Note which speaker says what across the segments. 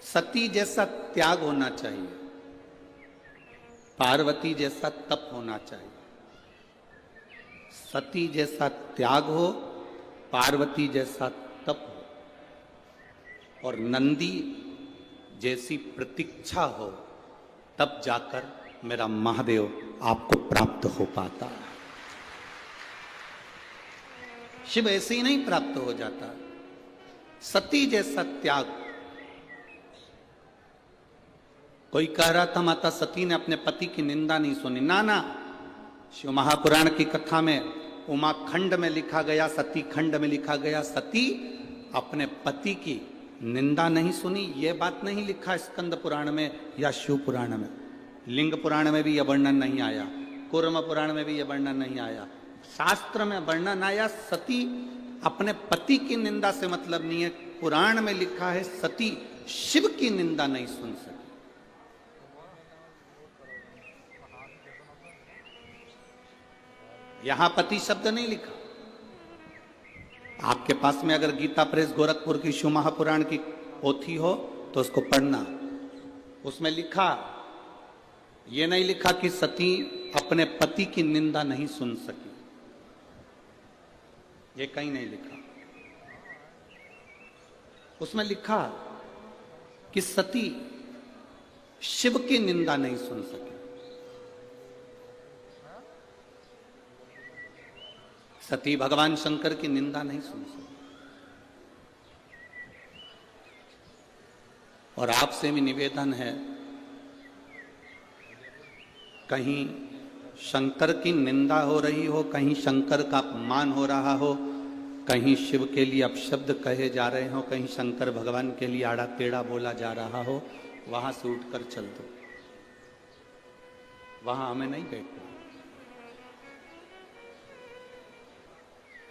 Speaker 1: सती जैसा त्याग होना चाहिए, पार्वती जैसा तप होना चाहिए। सती जैसा त्याग हो, पार्वती जैसा तप हो और नंदी जैसी प्रतीक्षा हो, तब जाकर मेरा महादेव आपको प्राप्त हो पाता है। शिव ऐसे ही नहीं प्राप्त हो जाता। सती जैसा त्याग। कोई कह रहा था माता सती ने अपने पति की निंदा नहीं सुनी। ना ना, शिव महापुराण की कथा में उमा खंड में लिखा गया, सती खंड में लिखा गया, सती अपने पति की निंदा नहीं सुनी। यह बात नहीं लिखा स्कंद पुराण में या शिव पुराण में। लिंग पुराण में भी यह वर्णन नहीं आया, कूर्म पुराण में भी यह वर्णन नहीं आया। शास्त्र में वर्णन आया सती अपने पति की निंदा से मतलब नहीं है। पुराण में लिखा है सती शिव की निंदा नहीं सुन सकी। यहां पति शब्द नहीं लिखा। आपके पास में अगर गीता प्रेस गोरखपुर की शिव महापुराण की पोथी हो तो उसको पढ़ना। उसमें लिखा, यह नहीं लिखा कि सती अपने पति की निंदा नहीं सुन सकी। ये कहीं नहीं लिखा। उसमें लिखा कि सती शिव की निंदा नहीं सुन सकी। सती भगवान शंकर की निंदा नहीं सुन सकी। और आपसे भी निवेदन है, कहीं शंकर की निंदा हो रही हो, कहीं शंकर का अपमान हो रहा हो, कहीं शिव के लिए अपशब्द कहे जा रहे हो, कहीं शंकर भगवान के लिए आड़ा टेढ़ा बोला जा रहा हो, वहां से उठकर चल दो। वहां हमें नहीं बैठना।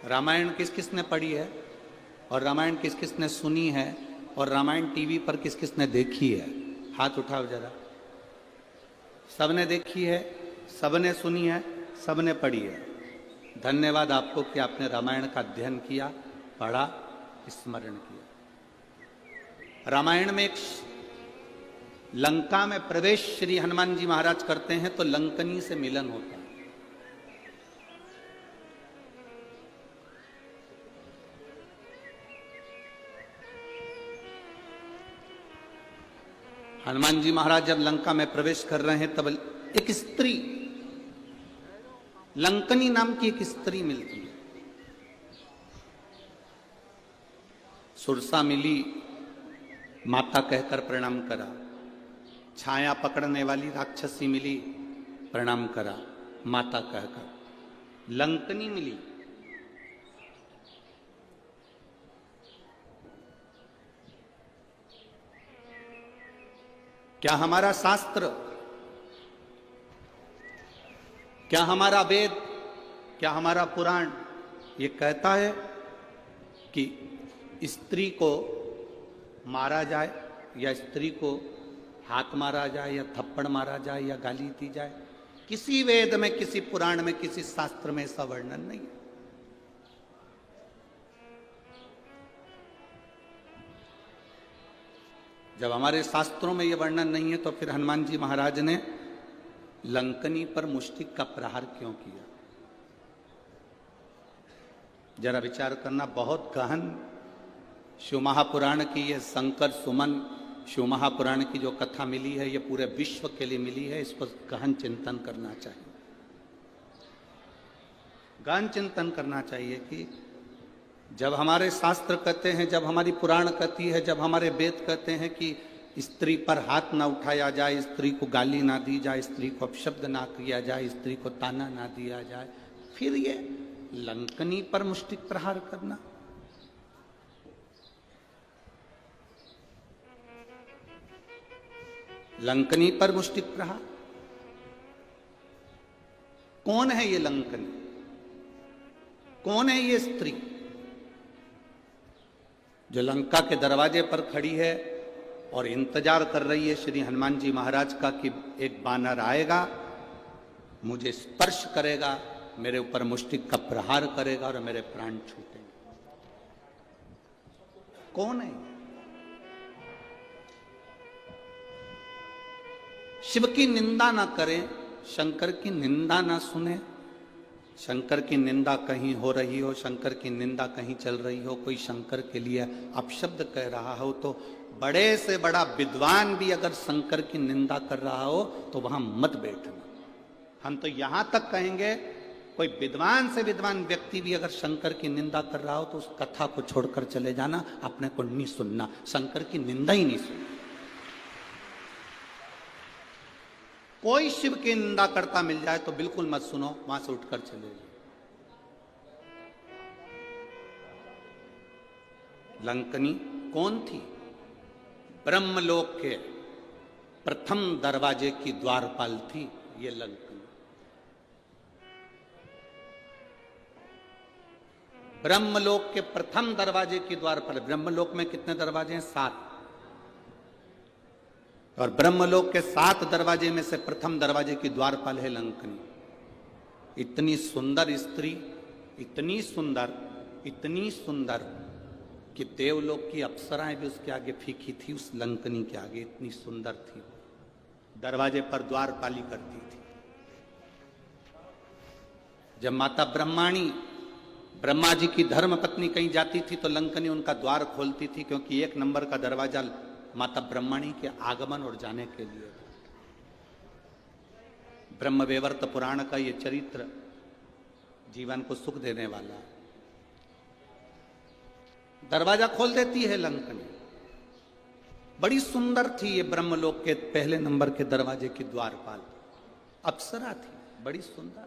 Speaker 1: रामायण किस किस ने पढ़ी है और रामायण किस किस ने सुनी है और रामायण टीवी पर किस किस ने देखी है? हाथ उठाओ जरा। सबने देखी है, सबने सुनी है, सबने पढ़ी है। धन्यवाद आपको कि आपने रामायण का अध्ययन किया, पढ़ा, स्मरण किया। रामायण में एक लंका में प्रवेश श्री हनुमान जी महाराज करते हैं तो लंकनी से मिलन होता है। हनुमान जी महाराज जब लंका में प्रवेश कर रहे हैं तब एक स्त्री, लंकनी नाम की एक स्त्री मिलती है। सुरसा मिली, माता कहकर प्रणाम करा। छाया पकड़ने वाली राक्षसी मिली, प्रणाम करा माता कहकर। लंकनी मिली, क्या हमारा शास्त्र, क्या हमारा वेद, क्या हमारा पुराण ये कहता है कि स्त्री को मारा जाए या स्त्री को हाथ मारा जाए या थप्पड़ मारा जाए या गाली दी जाए? किसी वेद में, किसी पुराण में, किसी शास्त्र में ऐसा वर्णन नहीं है। जब हमारे शास्त्रों में यह वर्णन नहीं है तो फिर हनुमान जी महाराज ने लंकनी पर मुष्टिक का प्रहार क्यों किया? जरा विचार करना। बहुत गहन शिव महापुराण की यह शंकर सुमन शिव महापुराण की जो कथा मिली है, ये पूरे विश्व के लिए मिली है। इसको गहन चिंतन करना चाहिए। गहन चिंतन करना चाहिए कि जब हमारे शास्त्र कहते हैं, जब हमारी पुराण कहती है, जब हमारे वेद कहते हैं कि स्त्री पर हाथ ना उठाया जाए, स्त्री को गाली ना दी जाए, स्त्री को अपशब्द ना किया जाए, स्त्री को ताना ना दिया जाए, फिर ये लंकनी पर मुष्टिक प्रहार करना। लंकनी पर मुष्टिक प्रहार। कौन है ये लंकनी? कौन है ये स्त्री जो लंका के दरवाजे पर खड़ी है और इंतजार कर रही है श्री हनुमान जी महाराज का कि एक बानर आएगा, मुझे स्पर्श करेगा, मेरे ऊपर मुष्टिक का प्रहार करेगा और मेरे प्राण छूटेंगे? कौन है? शिव की निंदा ना करें, शंकर की निंदा ना सुने। शंकर की निंदा कहीं हो रही हो, शंकर की निंदा कहीं चल रही हो, कोई शंकर के लिए अपशब्द कह रहा हो, तो बड़े से बड़ा विद्वान भी अगर शंकर की निंदा कर रहा हो तो वहां मत बैठना। हम तो यहां तक कहेंगे, कोई विद्वान से विद्वान व्यक्ति भी अगर शंकर की निंदा कर रहा हो तो उस कथा को छोड़कर चले जाना, अपने को नहीं सुनना, शंकर की निंदा ही नहीं सुनना। कोई शिव की निंदा करता मिल जाए तो बिल्कुल मत सुनो, वहां से उठकर चले जाओ। लंकनी कौन थी? ब्रह्मलोक के प्रथम दरवाजे की द्वारपाल थी ये लंकनी। ब्रह्मलोक के प्रथम दरवाजे की द्वारपाल। ब्रह्मलोक में कितने दरवाजे हैं? 7। और ब्रह्मलोक के 7 दरवाजे में से प्रथम दरवाजे की द्वारपाल है लंकनी। इतनी सुंदर स्त्री, इतनी सुंदर, इतनी सुंदर कि देवलोक की अप्सराएं भी उसके आगे फीकी थी, उस लंकनी के आगे। इतनी सुंदर थी, दरवाजे पर द्वारपाली करती थी। जब माता ब्रह्माणी, ब्रह्मा जी की धर्म पत्नी कहीं जाती थी तो लंकनी उनका द्वार खोलती थी, क्योंकि 1 नंबर का दरवाजा माता ब्रह्मणी के आगमन और जाने के लिए। ब्रह्मवैवर्त पुराण का ये चरित्र जीवन को सुख देने वाला। दरवाजा खोल देती है लंकनी। बड़ी सुंदर थी ये ब्रह्मलोक के पहले नंबर के दरवाजे की द्वारपाल, अप्सरा थी, बड़ी सुंदर।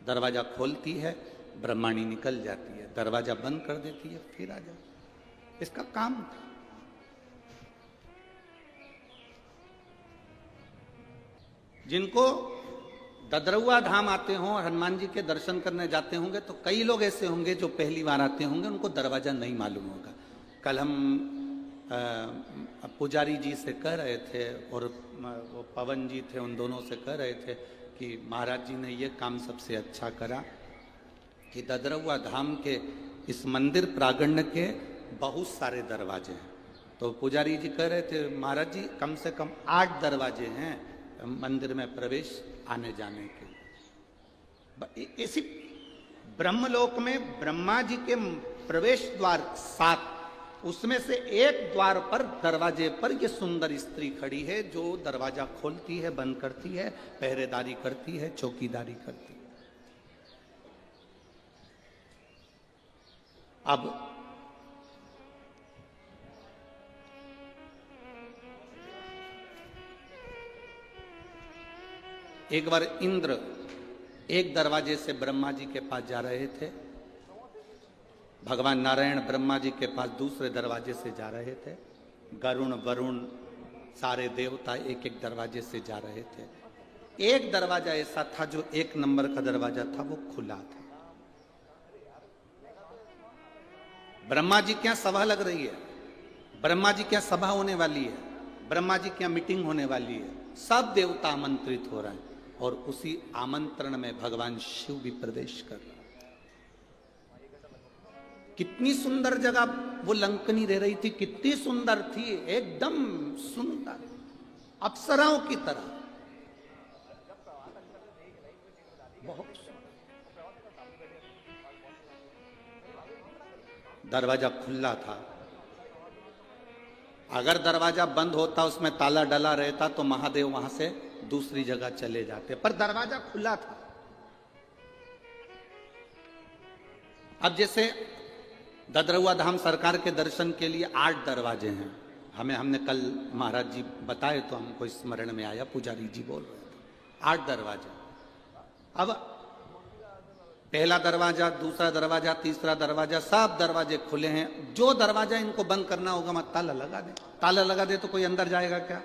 Speaker 1: दरवाजा खोलती है, ब्रह्माणी निकल जाती है, दरवाजा बंद कर देती है, फिर आ जाती। इसका काम था। जिनको ददरुआ धाम आते हों, हनुमान जी के दर्शन करने जाते होंगे, तो कई लोग ऐसे होंगे जो पहली बार आते होंगे, उनको दरवाजा नहीं मालूम होगा। कल हम पुजारी जी से कह रहे थे और वो पवन जी थे, उन दोनों से कह रहे थे कि महाराज जी ने ये काम सबसे अच्छा करा कि ददरुआ धाम के इस मंदिर प्रांगण के बहुत सारे दरवाजे हैं। तो पुजारी जी कह रहे थे महाराज जी कम से कम 8 दरवाजे हैं मंदिर में प्रवेश आने जाने के। इसी ब्रह्मलोक में ब्रह्मा जी के प्रवेश द्वार 7, उसमें से एक द्वार पर, दरवाजे पर ये सुंदर स्त्री खड़ी है जो दरवाजा खोलती है, बंद करती है, पहरेदारी करती है, चौकीदारी करती है। अब एक बार इंद्र एक दरवाजे से ब्रह्मा जी के पास जा रहे थे, भगवान नारायण ब्रह्मा जी के पास दूसरे दरवाजे से जा रहे थे, गरुण वरुण सारे देवता एक एक दरवाजे से जा रहे थे। एक दरवाजा ऐसा था जो 1 नंबर का दरवाजा था, वो खुला था। ब्रह्मा जी क्या सभा लग रही है, ब्रह्मा जी क्या सभा होने वाली है, ब्रह्मा जी क्या मीटिंग होने वाली है, सब देवता आमंत्रित हो रहे हैं और उसी आमंत्रण में भगवान शिव भी प्रवेश कर रहे हैं। कितनी सुंदर जगह वो लंकनी रह रही थी, कितनी सुंदर थी, एकदम सुंदर, अप्सराओं की तरह, बहुत दरवाजा खुला था। अगर दरवाजा बंद होता, उसमें ताला डला रहता, तो महादेव वहां से दूसरी जगह चले जाते, पर दरवाजा खुला था। अब जैसे ददरुआ धाम सरकार के दर्शन के लिए 8 दरवाजे हैं, हमने कल महाराज जी बताए तो हमको स्मरण में आया, पुजारी जी बोल रहे थे 8 दरवाजा। अब पहला दरवाजा, दूसरा दरवाजा, तीसरा दरवाजा, सब दरवाजे खुले हैं। जो दरवाजा इनको बंद करना होगा मत ताला लगा दे। ताला लगा दे तो कोई अंदर जाएगा क्या?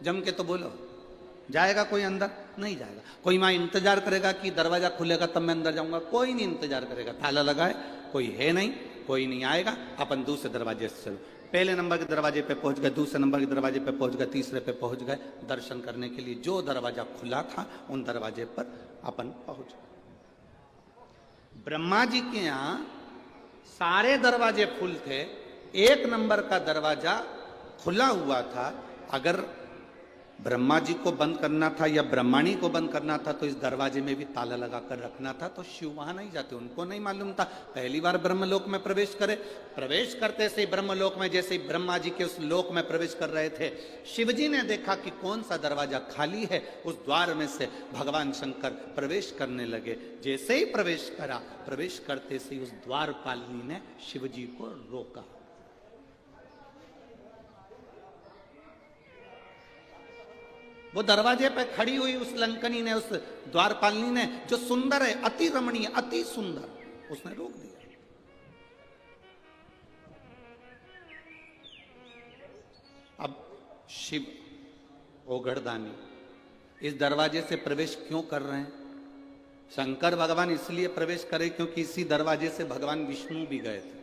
Speaker 1: जम के तो बोलो, जाएगा कोई अंदर? नहीं जाएगा। कोई वहां इंतजार करेगा कि दरवाजा खुलेगा तब मैं अंदर जाऊंगा? कोई नहीं इंतजार करेगा। ताला लगाए, कोई है नहीं, कोई नहीं आएगा, अपन दूसरे दरवाजे से चलो। पहले नंबर के दरवाजे पे पहुंच गए, दूसरे नंबर के दरवाजे पे पहुंच गए, तीसरे पे पहुंच गए। दर्शन करने के लिए जो दरवाजा खुला था उन दरवाजे पर अपन पहुंच गए। ब्रह्मा जी के यहां सारे दरवाजे फुल थे, 1 नंबर का दरवाजा खुला हुआ था। अगर ब्रह्मा जी को बंद करना था या ब्रह्माणी को बंद करना था तो इस दरवाजे में भी ताला लगा कर रखना था, तो शिव वहां नहीं जाते, उनको नहीं मालूम था। पहली बार ब्रह्मलोक में प्रवेश करे, प्रवेश करते से ब्रह्मलोक में जैसे ही ब्रह्मा जी के उस लोक में प्रवेश कर रहे थे, शिव जी ने देखा कि कौन सा दरवाजा खाली है, उस द्वार में से भगवान शंकर प्रवेश करने लगे। जैसे ही प्रवेश करा, प्रवेश करते से उस द्वारपालिनी ने शिव जी को रोका। वो दरवाजे पे खड़ी हुई उस लंकनी ने, उस द्वारपालिनी ने, जो सुंदर है, अति रमणीय, अति सुंदर, उसने रोक दिया। अब शिव ओगढ़दानी इस दरवाजे से प्रवेश क्यों कर रहे हैं? शंकर भगवान इसलिए प्रवेश करे क्योंकि इसी दरवाजे से भगवान विष्णु भी गए थे,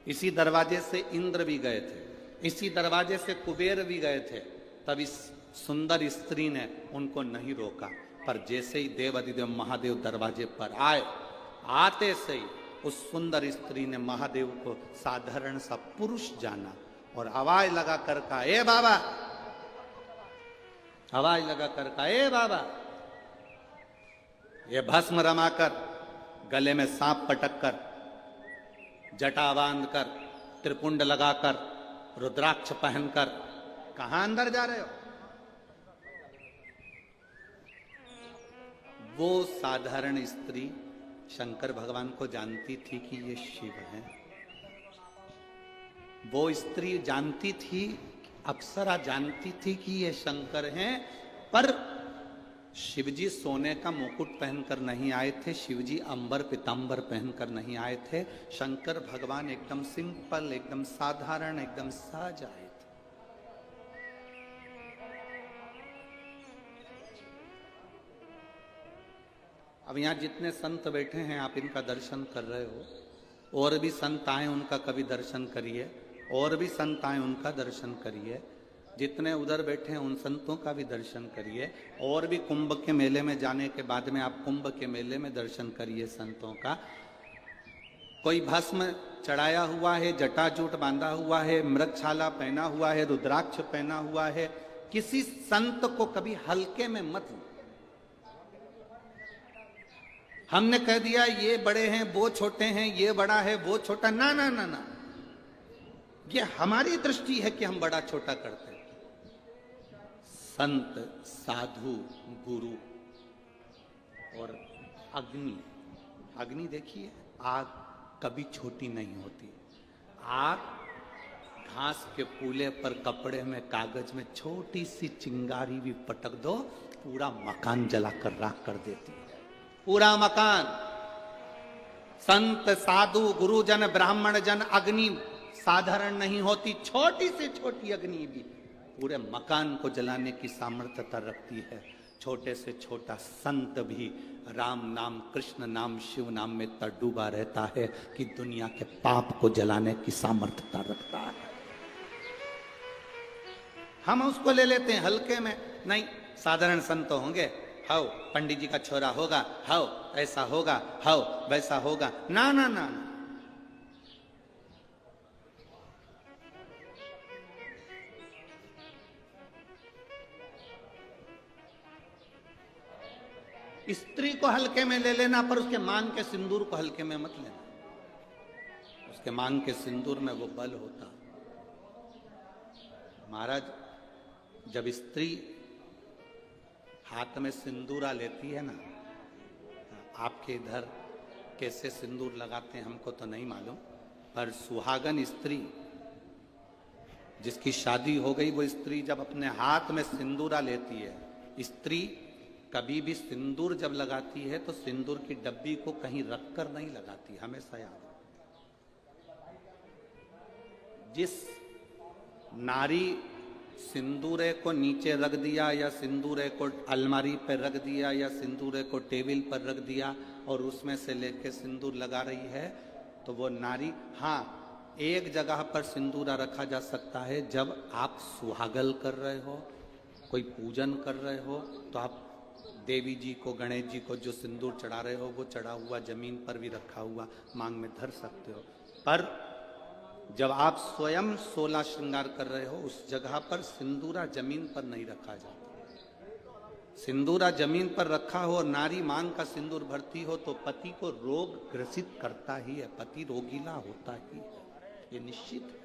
Speaker 1: इसी दरवाजे से इंद्र भी गए थे, इसी दरवाजे से कुबेर भी गए थे। तब इस सुंदर स्त्री ने उनको नहीं रोका। पर जैसे ही देव अधिदेव महादेव दरवाजे पर आए, आते से ही उस सुंदर स्त्री ने महादेव को साधारण सा पुरुष जाना और आवाज लगा कर कहा, ए बाबा, आवाज लगा कर कहा, ए बाबा। ये भस्म रमाकर, गले में सांप पटक कर, जटा बांध कर, त्रिपुंड लगाकर, रुद्राक्ष पहनकर कहां अंदर जा रहे हो? वो साधारण स्त्री शंकर भगवान को जानती थी कि ये शिव हैं। वो स्त्री जानती थी, अप्सरा जानती थी कि ये शंकर हैं। पर शिवजी सोने का मुकुट पहनकर नहीं आए थे, शिवजी अंबर पीतांबर पहनकर नहीं आए थे। शंकर भगवान एकदम सिंपल, एकदम साधारण, एकदम सहज आए थे। अब यहां जितने संत बैठे हैं, आप इनका दर्शन कर रहे हो, और भी संत आए उनका कभी दर्शन करिए, और भी संत आए उनका दर्शन करिए। जितने उधर बैठे हैं उन संतों का भी दर्शन करिए, और भी कुंभ के मेले में जाने के बाद में आप कुंभ के मेले में दर्शन करिए संतों का। कोई भस्म चढ़ाया हुआ है, जटाजूट बांधा हुआ है, मृगछाला पहना हुआ है, रुद्राक्ष पहना हुआ है, किसी संत को कभी हल्के में मत लो। हमने कह दिया ये बड़े हैं, वो छोटे हैं, ये बड़ा है, वो छोटा, ना ना ना ना, ये हमारी दृष्टि है कि हम बड़ा छोटा करते हैं। संत, साधु, गुरु और अग्नि, अग्नि देखिए, आग कभी छोटी नहीं होती। आग घास के पूले पर कपड़े में, कागज में छोटी सी चिंगारी भी पटक दो, पूरा मकान जलाकर राख कर देती है, पूरा मकान। संत, साधु, गुरुजन, ब्राह्मण जन, अग्नि साधारण नहीं होती, छोटी से छोटी अग्नि भी पूरे मकान को जलाने की सामर्थ्यता रखती है। छोटे से छोटा संत भी राम नाम, कृष्ण नाम, शिव नाम में इतना डूबा रहता है कि दुनिया के पाप को जलाने की सामर्थ्यता रखता है। हम उसको ले लेते हैं हल्के में। नहीं, साधारण संत होंगे, हाउ पंडित जी का छोरा होगा, हाउ ऐसा होगा, हाउ वैसा होगा, ना ना ना, ना। स्त्री को हल्के में ले लेना, पर उसके मांग के सिंदूर को हल्के में मत लेना। उसके मांग के सिंदूर में वो बल होता। महाराज, जब स्त्री हाथ में सिंदूरा लेती है ना, आपके इधर कैसे सिंदूर लगाते हैं हमको तो नहीं मालूम, पर सुहागन स्त्री जिसकी शादी हो गई, वो स्त्री जब अपने हाथ में सिंदूरा लेती है, स्त्री कभी भी सिंदूर जब लगाती है तो सिंदूर की डब्बी को कहीं रखकर नहीं लगाती, हमेशा याद। जिस नारी सिंदूरे को नीचे रख दिया, या सिंदूरे को अलमारी पर रख दिया, या सिंदूरे को टेबल पर रख दिया और उसमें से लेके सिंदूर लगा रही है, तो वो नारी, हाँ, एक जगह पर सिंदूरा रखा जा सकता है, जब आप सुहागल कर रहे हो, कोई पूजन कर रहे हो, तो आप देवी जी को, गणेश जी को जो सिंदूर चढ़ा रहे हो, वो चढ़ा हुआ जमीन पर भी रखा हुआ मांग में धर सकते हो। पर जब आप स्वयं 16 श्रृंगार कर रहे हो उस जगह पर सिंदूरा जमीन पर नहीं रखा जाता। सिंदूरा जमीन पर रखा हो और नारी मांग का सिंदूर भरती हो तो पति को रोग ग्रसित करता ही है, पति रोगीला होता ही है, ये निश्चित है।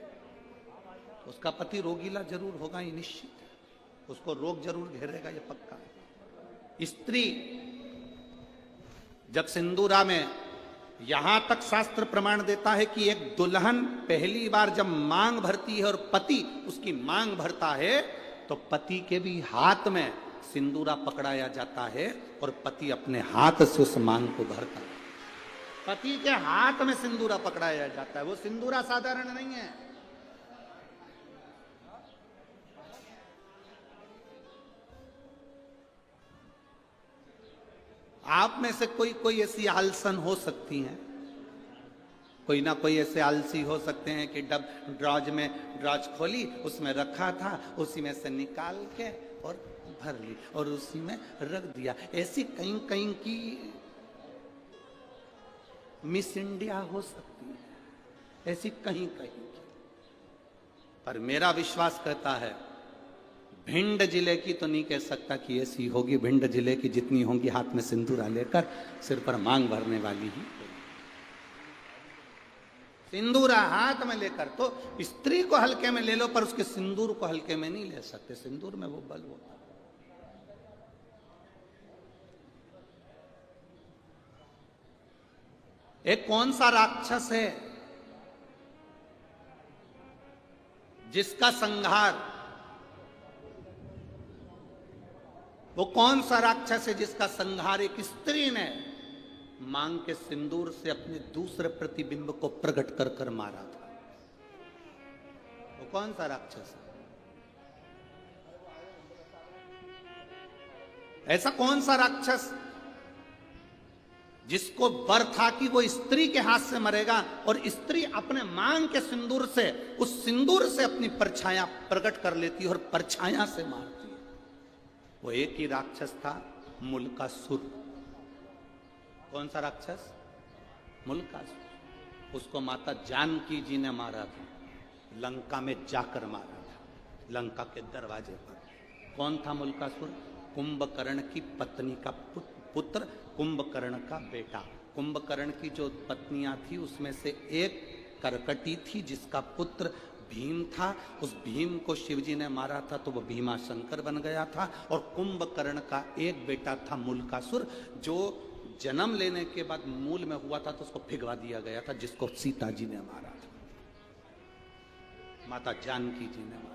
Speaker 1: उसका पति रोगीला जरूर होगा, ये निश्चित है, उसको रोग जरूर घेरेगा, ये पक्का है। स्त्री जब सिंदूरा में, यहां तक शास्त्र प्रमाण देता है कि एक दुल्हन पहली बार जब मांग भरती है और पति उसकी मांग भरता है तो पति के भी हाथ में सिंदूरा पकड़ाया जाता है और पति अपने हाथ से उस मांग को भरता है। पति के हाथ में सिंदूरा पकड़ाया जाता है। वो सिंदूरा साधारण नहीं है। आप में से कोई कोई ऐसी आलसन हो सकती हैं, कोई ना कोई ऐसे आलसी हो सकते हैं कि ड्रॉज खोली, उसमें रखा था, उसी में से निकाल के और भर ली और उसी में रख दिया। ऐसी कहीं कहीं की मिस इंडिया हो सकती है, ऐसी कहीं कहीं की। पर मेरा विश्वास कहता है भिंड जिले की तो नहीं कह सकता कि ऐसी होगी। भिंड जिले की जितनी होंगी हाथ में सिंदूरा लेकर सिर पर मांग भरने वाली ही। सिंदूरा हाथ में लेकर तो स्त्री को हल्के में ले लो, पर उसके सिंदूर को हल्के में नहीं ले सकते। सिंदूर में वो बल होता है। एक कौन सा राक्षस है जिसका संहार, वो कौन सा राक्षस है जिसका संहार एक स्त्री ने मांग के सिंदूर से अपने दूसरे प्रतिबिंब को प्रकट कर कर मारा था? वो कौन सा राक्षस है? ऐसा कौन सा राक्षस जिसको वर था कि वो स्त्री के हाथ से मरेगा और स्त्री अपने मांग के सिंदूर से, उस सिंदूर से अपनी परछाया प्रकट कर लेती है और परछाया से मारती है? वो एक ही राक्षस था, मुल्कासुर। कौन सा राक्षस? मुल्कासुर। उसको माता जानकी जी ने मारा था, लंका में जाकर मारा था, लंका के दरवाजे पर। कौन था मुल्कासुर? कुंभकर्ण की पत्नी का पुत्र, कुंभकर्ण का बेटा। कुंभकर्ण की जो पत्नियां थी उसमें से एक करकटी थी जिसका पुत्र भीम था। उस भीम को शिवजी ने मारा था तो वो भीमा शंकर बन गया था। और कुंभकर्ण का एक बेटा था मुल्कासुर, जो जन्म लेने के बाद मूल में हुआ था तो उसको भिगवा दिया गया था, जिसको सीता जी ने मारा था, माता जानकी जी ने मारा।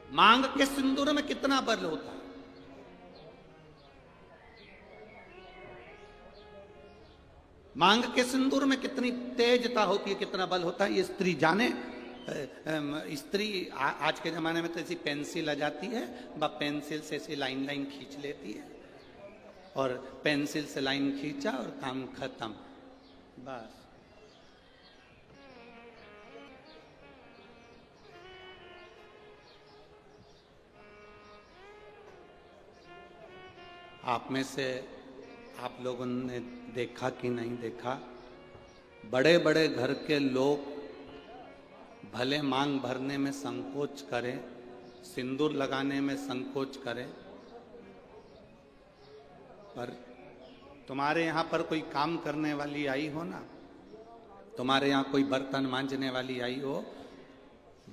Speaker 1: मांग के सिंदूर में कितना बल होता है। मांग के सिंदूर में कितनी तेजता होती है, कितना बल होता है, ये स्त्री जाने। स्त्री आज के जमाने में तो ऐसी पेंसिल आ जाती है, वह पेंसिल से ऐसी लाइन लाइन खींच लेती है और पेंसिल से लाइन खींचा और काम खत्म, बस। आप में से आप लोगों ने देखा कि नहीं देखा, बड़े बड़े घर के लोग भले मांग भरने में संकोच करें, सिंदूर लगाने में संकोच करें, पर तुम्हारे यहाँ पर कोई काम करने वाली आई हो ना, तुम्हारे यहाँ कोई बर्तन मांजने वाली आई हो,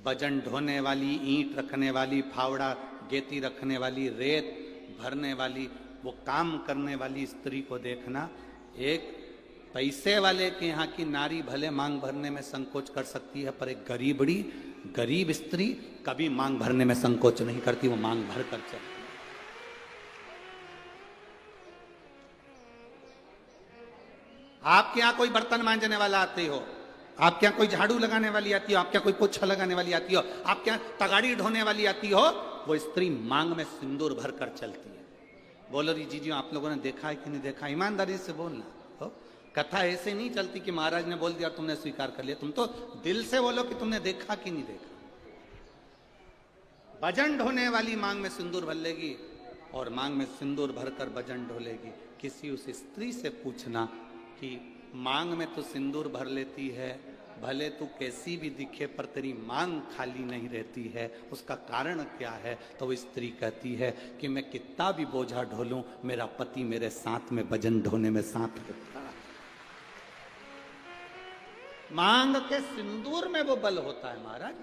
Speaker 1: वजन ढोने वाली, ईंट रखने वाली, फावड़ा गेती रखने वाली, रेत भरने वाली, वो काम करने वाली स्त्री को देखना। एक पैसे वाले के यहाँ की नारी भले मांग भरने में संकोच कर सकती है, पर एक गरीब स्त्री कभी मांग भरने में संकोच नहीं करती, वो मांग भर कर चलती। आपके यहाँ कोई बर्तन मांजने वाला आते हो, आपके यहाँ कोई झाड़ू लगाने वाली आती हो, आपके यहाँ कोई पोछा लगाने वाली आती हो, आपके यहाँ तगाड़ी ढोने वाली आती हो, वो स्त्री मांग में सिंदूर भर कर चलती है। बोलो जी आप लोगों ने देखा है कि नहीं देखा? ईमानदारी से बोलना हो। कथा ऐसे नहीं चलती कि महाराज ने बोल दिया तुमने स्वीकार कर लिया। तुम तो दिल से बोलो कि तुमने देखा कि नहीं देखा। वजन ढोने वाली मांग में सिंदूर भर लेगी और मांग में सिंदूर भरकर वजन ढोलेगी। किसी उस स्त्री से पूछना कि मांग में तो सिंदूर भर लेती है भले तू कैसी भी दिखे पर तेरी मांग खाली नहीं रहती है। उसका कारण क्या है? तो वो स्त्री कहती है कि मैं कितना भी बोझा ढोलूं, मेरा पति मेरे साथ में वजन ढोने में साथ रहता। मांग के सिंदूर में वो बल होता है महाराज।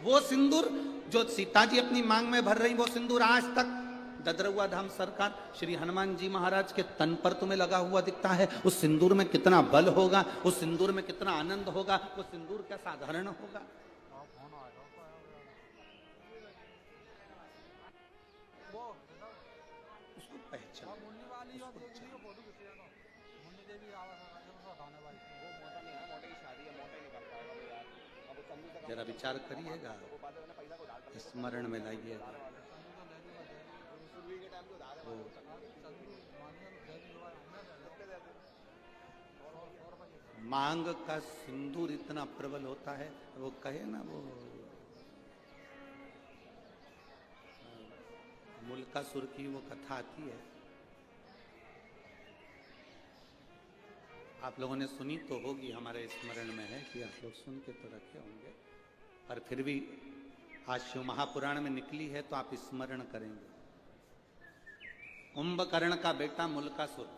Speaker 1: वो सिंदूर जो सीता जी अपनी मांग में भर रही, वो सिंदूर आज तक ददरुआ धाम सरकार श्री हनुमान जी महाराज के तन पर तुम्हें लगा हुआ दिखता है। उस सिंदूर में कितना बल होगा, उस सिंदूर में कितना आनंद होगा, वो सिंदूर क्या साधारण होगा? उसको पहचान, जरा विचार करिएगा, स्मरण में लाइएगा। मांग का सिंदूर इतना प्रबल होता है, वो कहे ना, वो मुल्कासुर की वो कथा आती है, आप लोगों ने सुनी तो होगी, हमारे स्मरण में है कि आप लोग सुन के तो रखे होंगे, पर फिर भी आज शिव महापुराण में निकली है तो आप स्मरण करेंगे। कुंभकर्ण का बेटा मुल्कासुर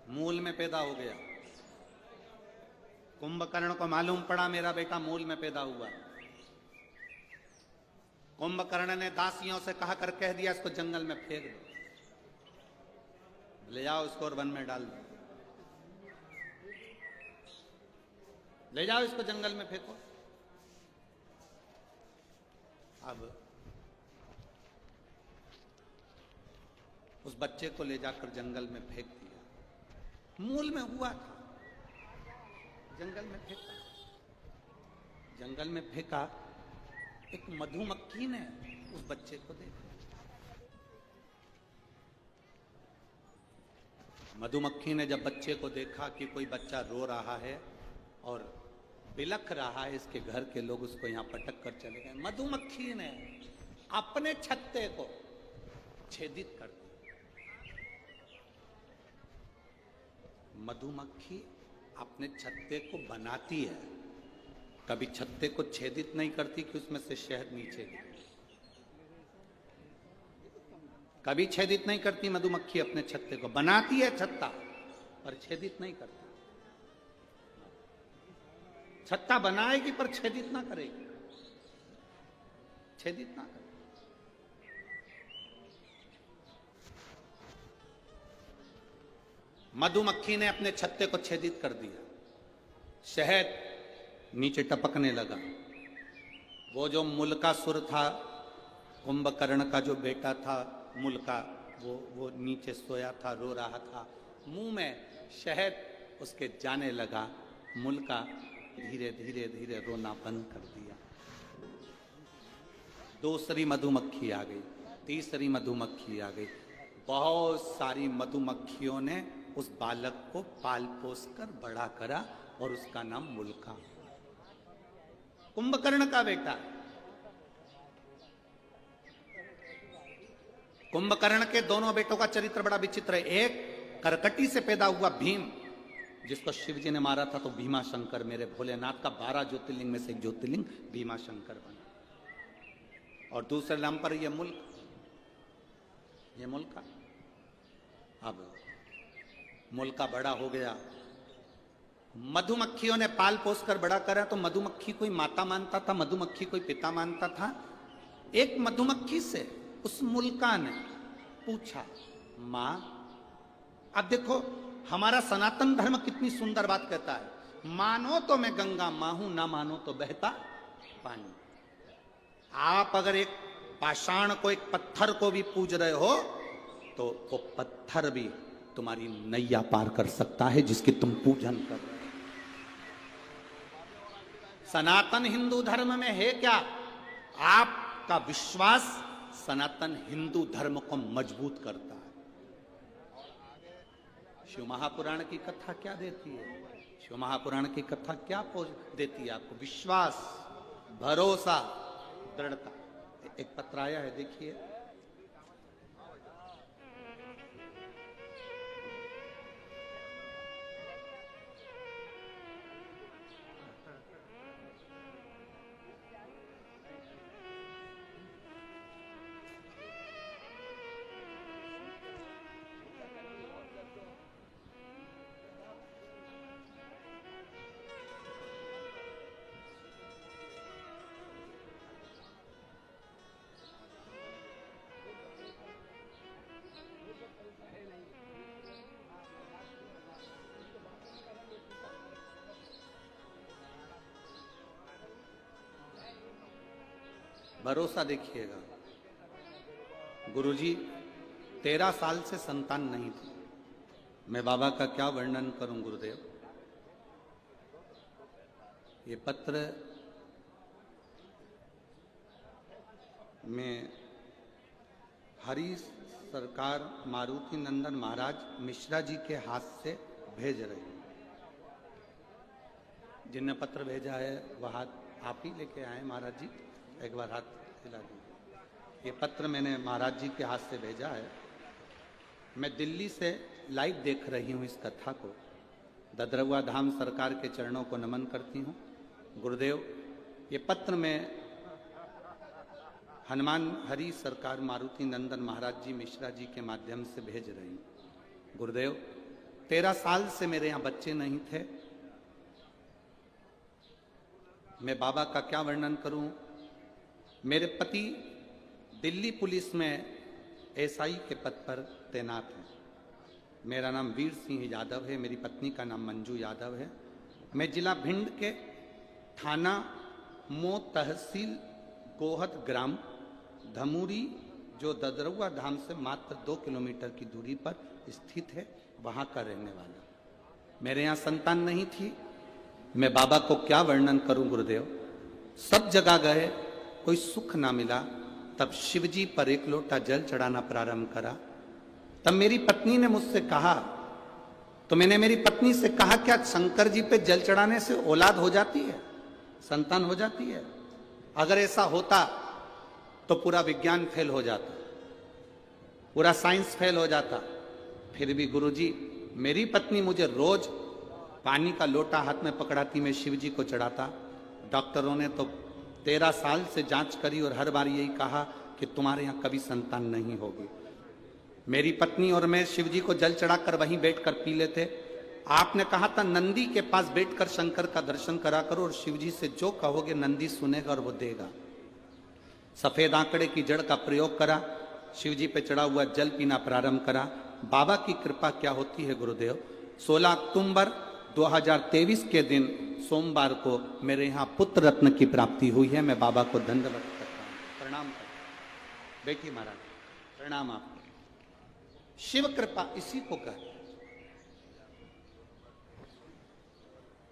Speaker 1: मूल में पैदा हो गया। कुंभकर्ण को मालूम पड़ा मेरा बेटा मूल में पैदा हुआ। कुंभकर्ण ने दासियों से कहा कर कह दिया, इसको जंगल में फेंक दो, ले जाओ इसको और वन में डाल दो, ले जाओ इसको जंगल में फेंको। अब उस बच्चे को ले जाकर जंगल में फेंक दिया। मूल में हुआ था, जंगल में फेंका। जंगल में फेंका, एक मधुमक्खी ने उस बच्चे को देखा। मधुमक्खी ने जब बच्चे को देखा कि कोई बच्चा रो रहा है और बिलख रहा है, इसके घर के लोग उसको यहां पटक कर चले गए। मधुमक्खी ने अपने छत्ते को छेदित कर दिया। मधुमक्खी अपने छत्ते को बनाती है, कभी छत्ते को छेदित नहीं करती कि उसमें से शहद नीचे गिरे। कभी छेदित नहीं करती मधुमक्खी अपने छत्ते को, बनाती है छत्ता पर छेदित नहीं करती। छत्ता बनाएगी पर छेदित ना करेगी, छेदित ना करेगी। मधुमक्खी ने अपने छत्ते को छेदित कर दिया, शहद नीचे टपकने लगा। वो जो मुल्कासुर था, कुंभकर्ण का जो बेटा था मुल्का, वो नीचे सोया था, रो रहा था, मुंह में शहद उसके जाने लगा। मुल्का धीरे धीरे धीरे रोना बंद कर दिया। दूसरी मधुमक्खी आ गई, तीसरी मधुमक्खी आ गई। बहुत सारी मधुमक्खियों ने उस बालक को पाल पोस कर बड़ा करा और उसका नाम मुल्का, कुंभकर्ण का बेटा। कुंभकर्ण के दोनों बेटों का चरित्र बड़ा विचित्र है। एक करकटी से पैदा हुआ भीम, जिसको शिव जी ने मारा था तो भीमा शंकर, मेरे भोलेनाथ का 12 ज्योतिर्लिंग में से एक ज्योतिर्लिंग भीमा शंकर बना। और दूसरे नाम पर यह मुल्क, ये मुल्का। अब मुल्का बड़ा हो गया, मधुमक्खियों ने पाल पोस कर बड़ा करा, तो मधुमक्खी कोई माता मानता था, मधुमक्खी कोई पिता मानता था। एक मधुमक्खी से उस मुल्का ने पूछा, मां, अब देखो हमारा सनातन धर्म कितनी सुंदर बात कहता है, मानो तो मैं गंगा मां हूं, ना मानो तो बहता पानी। आप अगर एक पाषाण को, एक पत्थर को भी पूज रहे हो तो वो पत्थर भी तुम्हारी नैया पार कर सकता है जिसकी तुम पूजन कर रहे हो। सनातन हिंदू धर्म में है क्या? आपका विश्वास सनातन हिंदू धर्म को मजबूत करता है। शिव महापुराण की कथा क्या देती है? शिव महापुराण की कथा क्या देती है आपको? विश्वास, भरोसा, दृढ़ता। एक पत्र आया है, देखिए। भरोसा देखिएगा। गुरुजी 13 साल से संतान नहीं थी। मैं बाबा का क्या वर्णन करूं गुरुदेव। ये पत्र में हरि सरकार मारुति नंदन महाराज मिश्रा जी के हाथ से भेज रही हूं। जिनने पत्र भेजा है वह हाथ आप ही लेके आए महाराज जी, एक बार हाथ हिला दीजिए। ये पत्र मैंने महाराज जी के हाथ से भेजा है। मैं दिल्ली से लाइव देख रही हूँ इस कथा को। ददरवा धाम सरकार के चरणों को नमन करती हूँ। गुरुदेव, ये पत्र में हनुमान हरि सरकार मारुति नंदन महाराज जी मिश्रा जी के माध्यम से भेज रही हूँ। गुरुदेव, 13 साल से मेरे यहाँ बच्चे नहीं थे। मैं बाबा का क्या वर्णन करूं। मेरे पति दिल्ली पुलिस में एसआई के पद पर तैनात हैं। मेरा नाम वीर सिंह यादव है, मेरी पत्नी का नाम मंजू यादव है। मैं जिला भिंड के थाना मो तहसील गोहद ग्राम धमूरी, जो ददरवा धाम से मात्र 2 किलोमीटर की दूरी पर स्थित है, वहां का रहने वाला। मेरे यहाँ संतान नहीं थी। मैं बाबा को क्या वर्णन करूं गुरुदेव। सब जगह गए, कोई सुख ना मिला। तब शिवजी पर 1 लोटा जल चढ़ाना प्रारंभ करा। तब मेरी पत्नी ने मुझसे कहा, तो मैंने मेरी पत्नी से कहा, क्या शंकर जी पे जल चढ़ाने से औलाद हो जाती है, संतान हो जाती है? अगर ऐसा होता तो पूरा विज्ञान फेल हो जाता, पूरा साइंस फेल हो जाता। फिर भी गुरुजी, मेरी पत्नी मुझे रोज पानी का लोटा हाथ में पकड़ाती, मैं शिव जी को चढ़ाता। डॉक्टरों ने तो 13 साल से जांच करी और हर बार यही कहा कि तुम्हारे यहाँ कभी संतान नहीं होगी। मेरी पत्नी और मैं शिव जी को जल चढ़ाकर वहीं बैठकर पी लेते। आपने कहा था नंदी के पास बैठकर शंकर का दर्शन करा करो और शिव जी से जो कहोगे नंदी सुनेगा और वो देगा। सफेद आंकड़े की जड़ का प्रयोग करा, शिव जी पे चढ़ा हुआ जल पीना प्रारंभ करा। बाबा की कृपा क्या होती है गुरुदेव। 16 अक्टूबर 2023 के दिन सोमवार को मेरे यहाँ पुत्र रत्न की प्राप्ति हुई है। मैं बाबा को धन्यवाद करता हूँ, प्रणाम करता हूँ। बैठिए महाराज, प्रणाम आपको। शिव कृपा इसी को कहते हैं।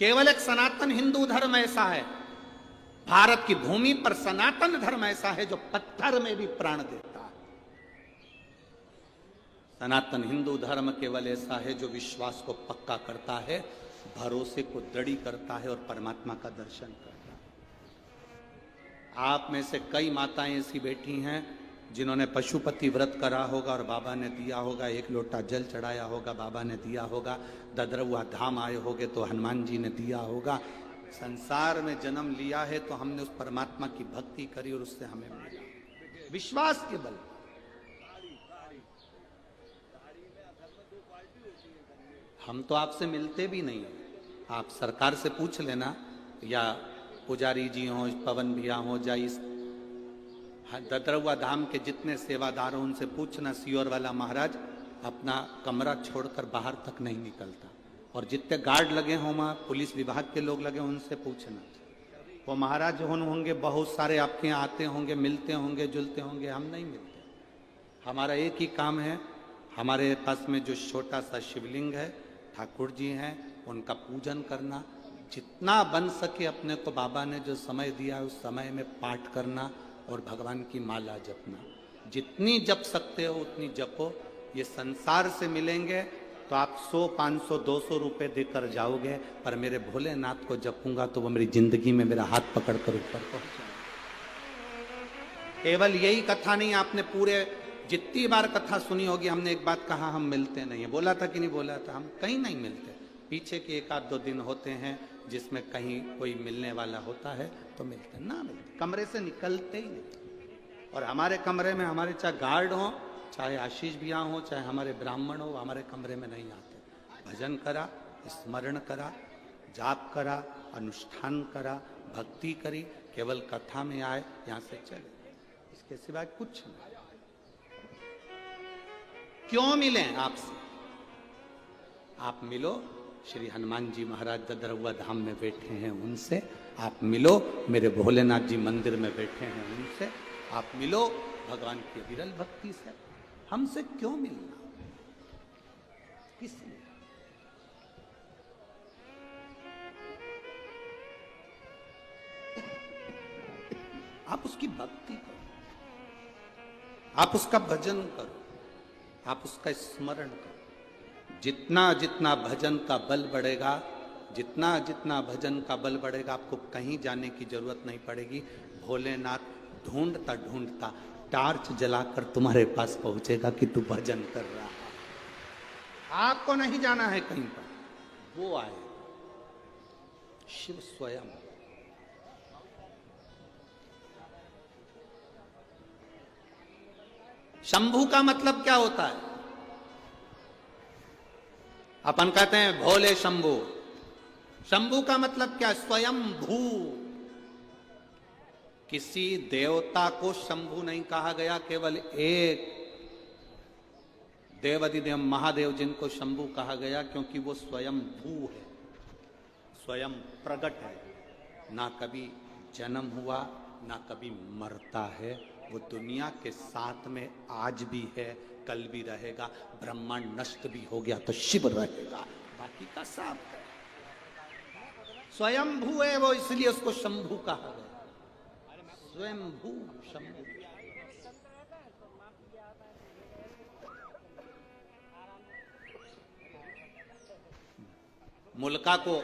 Speaker 1: केवल एक सनातन हिंदू धर्म ऐसा है, भारत की भूमि पर सनातन धर्म ऐसा है जो पत्थर में भी प्राण देता है। सनातन हिंदू धर्म केवल ऐसा है जो विश्वास को पक्का करता है, भरोसे को दृढ़ करता है और परमात्मा का दर्शन करता है। आप में से कई माताएं ऐसी बैठी हैं जिन्होंने पशुपति व्रत करा होगा और बाबा ने दिया होगा, 1 लोटा जल चढ़ाया होगा, बाबा ने दिया होगा। ददरवा धाम आए होगे तो हनुमान जी ने दिया होगा। संसार में जन्म लिया है तो हमने उस परमात्मा की भक्ति करी और उससे हमें मिला विश्वास के बल। हम तो आपसे मिलते भी नहीं। आप सरकार से पूछ लेना, या पुजारी जी हों, पवन भैया हों, या इस ददरवा धाम के जितने सेवादार हों उनसे पूछना। सियोर वाला महाराज अपना कमरा छोड़कर बाहर तक नहीं निकलता, और जितने गार्ड लगे हों वहाँ पुलिस विभाग के लोग लगे उनसे पूछना। वो महाराज होंगे बहुत सारे आपके यहाँ आते होंगे, मिलते होंगे, जुलते होंगे, हम नहीं मिलते। हमारा एक ही काम है, हमारे पास में जो छोटा सा शिवलिंग है, ठाकुर जी हैं, उनका पूजन करना। जितना बन सके अपने को बाबा ने जो समय दिया है उस समय में पाठ करना और भगवान की माला जपना। जितनी जप सकते हो उतनी जपो। ये संसार से मिलेंगे तो आप 100, 500, 200 रुपए देकर जाओगे, पर मेरे भोलेनाथ को जपूंगा तो वो मेरी जिंदगी में मेरा हाथ पकड़कर ऊपर पहुंचाए। केवल यही कथा नहीं, आपने पूरे जितनी बार कथा सुनी होगी, हमने एक बात कहा, हम मिलते नहीं है। बोला था कि नहीं बोला था? हम कहीं नहीं मिलते। पीछे के 1-2 दिन होते हैं जिसमें कहीं कोई मिलने वाला होता है तो मिलते, ना मिलते, कमरे से निकलते ही नहीं। और हमारे कमरे में हमारे चाहे गार्ड हो, चाहे आशीष भैया हो, चाहे हमारे ब्राह्मण हो, हमारे कमरे में नहीं आते। भजन करा, स्मरण करा, जाप करा, अनुष्ठान करा, भक्ति करी, केवल कथा में आए, यहां से चले, इसके सिवाय कुछ नहीं। क्यों मिले आपसे? आप मिलो, श्री हनुमान जी महाराज ददरवा धाम में बैठे हैं उनसे, आप मिलो, मेरे भोलेनाथ जी मंदिर में बैठे हैं उनसे। आप मिलो भगवान की विरल भक्ति से। हमसे क्यों मिलना, किस लिए? आप उसकी भक्ति करो, आप उसका भजन करो, आप उसका स्मरण करो। जितना जितना भजन का बल बढ़ेगा, जितना जितना भजन का बल बढ़ेगा, आपको कहीं जाने की जरूरत नहीं पड़ेगी। भोलेनाथ ढूंढता ढूंढता टार्च जलाकर तुम्हारे पास पहुंचेगा कि तू भजन कर रहा है। आपको नहीं जाना है कहीं पर, वो आए शिव स्वयं। शंभू का मतलब क्या होता है? अपन कहते हैं भोले शंभू। शंभू का मतलब क्या? स्वयं भू। किसी देवता को शंभू नहीं कहा गया, केवल एक देवाधिदेव महादेव जिनको शंभू कहा गया, क्योंकि वो स्वयं भू है, स्वयं प्रकट है। ना कभी जन्म हुआ, ना कभी मरता है। वो दुनिया के साथ में आज भी है, कल भी रहेगा। ब्रह्मांड नष्ट भी हो गया तो शिव रहेगा, बाकी का सब है। स्वयं भू है वो, इसलिए उसको शंभू कहा गया। स्वयं भू शंभू। मुल्का को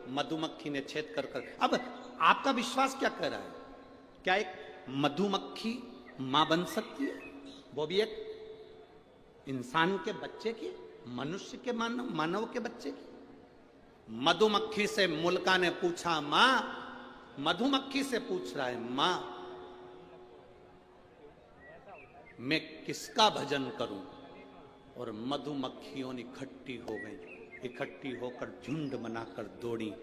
Speaker 1: मधुमक्खी ने छेद कर कर। अब आपका विश्वास क्या कह रहा है? क्या एक मधुमक्खी मां बन सकती है? वो भी एक इंसान के बच्चे की, मनुष्य के मानव के बच्चे की? मधुमक्खी से मुल्का ने पूछा मां, मधुमक्खी से पूछ रहा है मां, मैं किसका भजन करूं? और मधुमक्खियों इकट्ठी हो गई, इकट्ठी होकर झुंड बनाकर दौड़ी।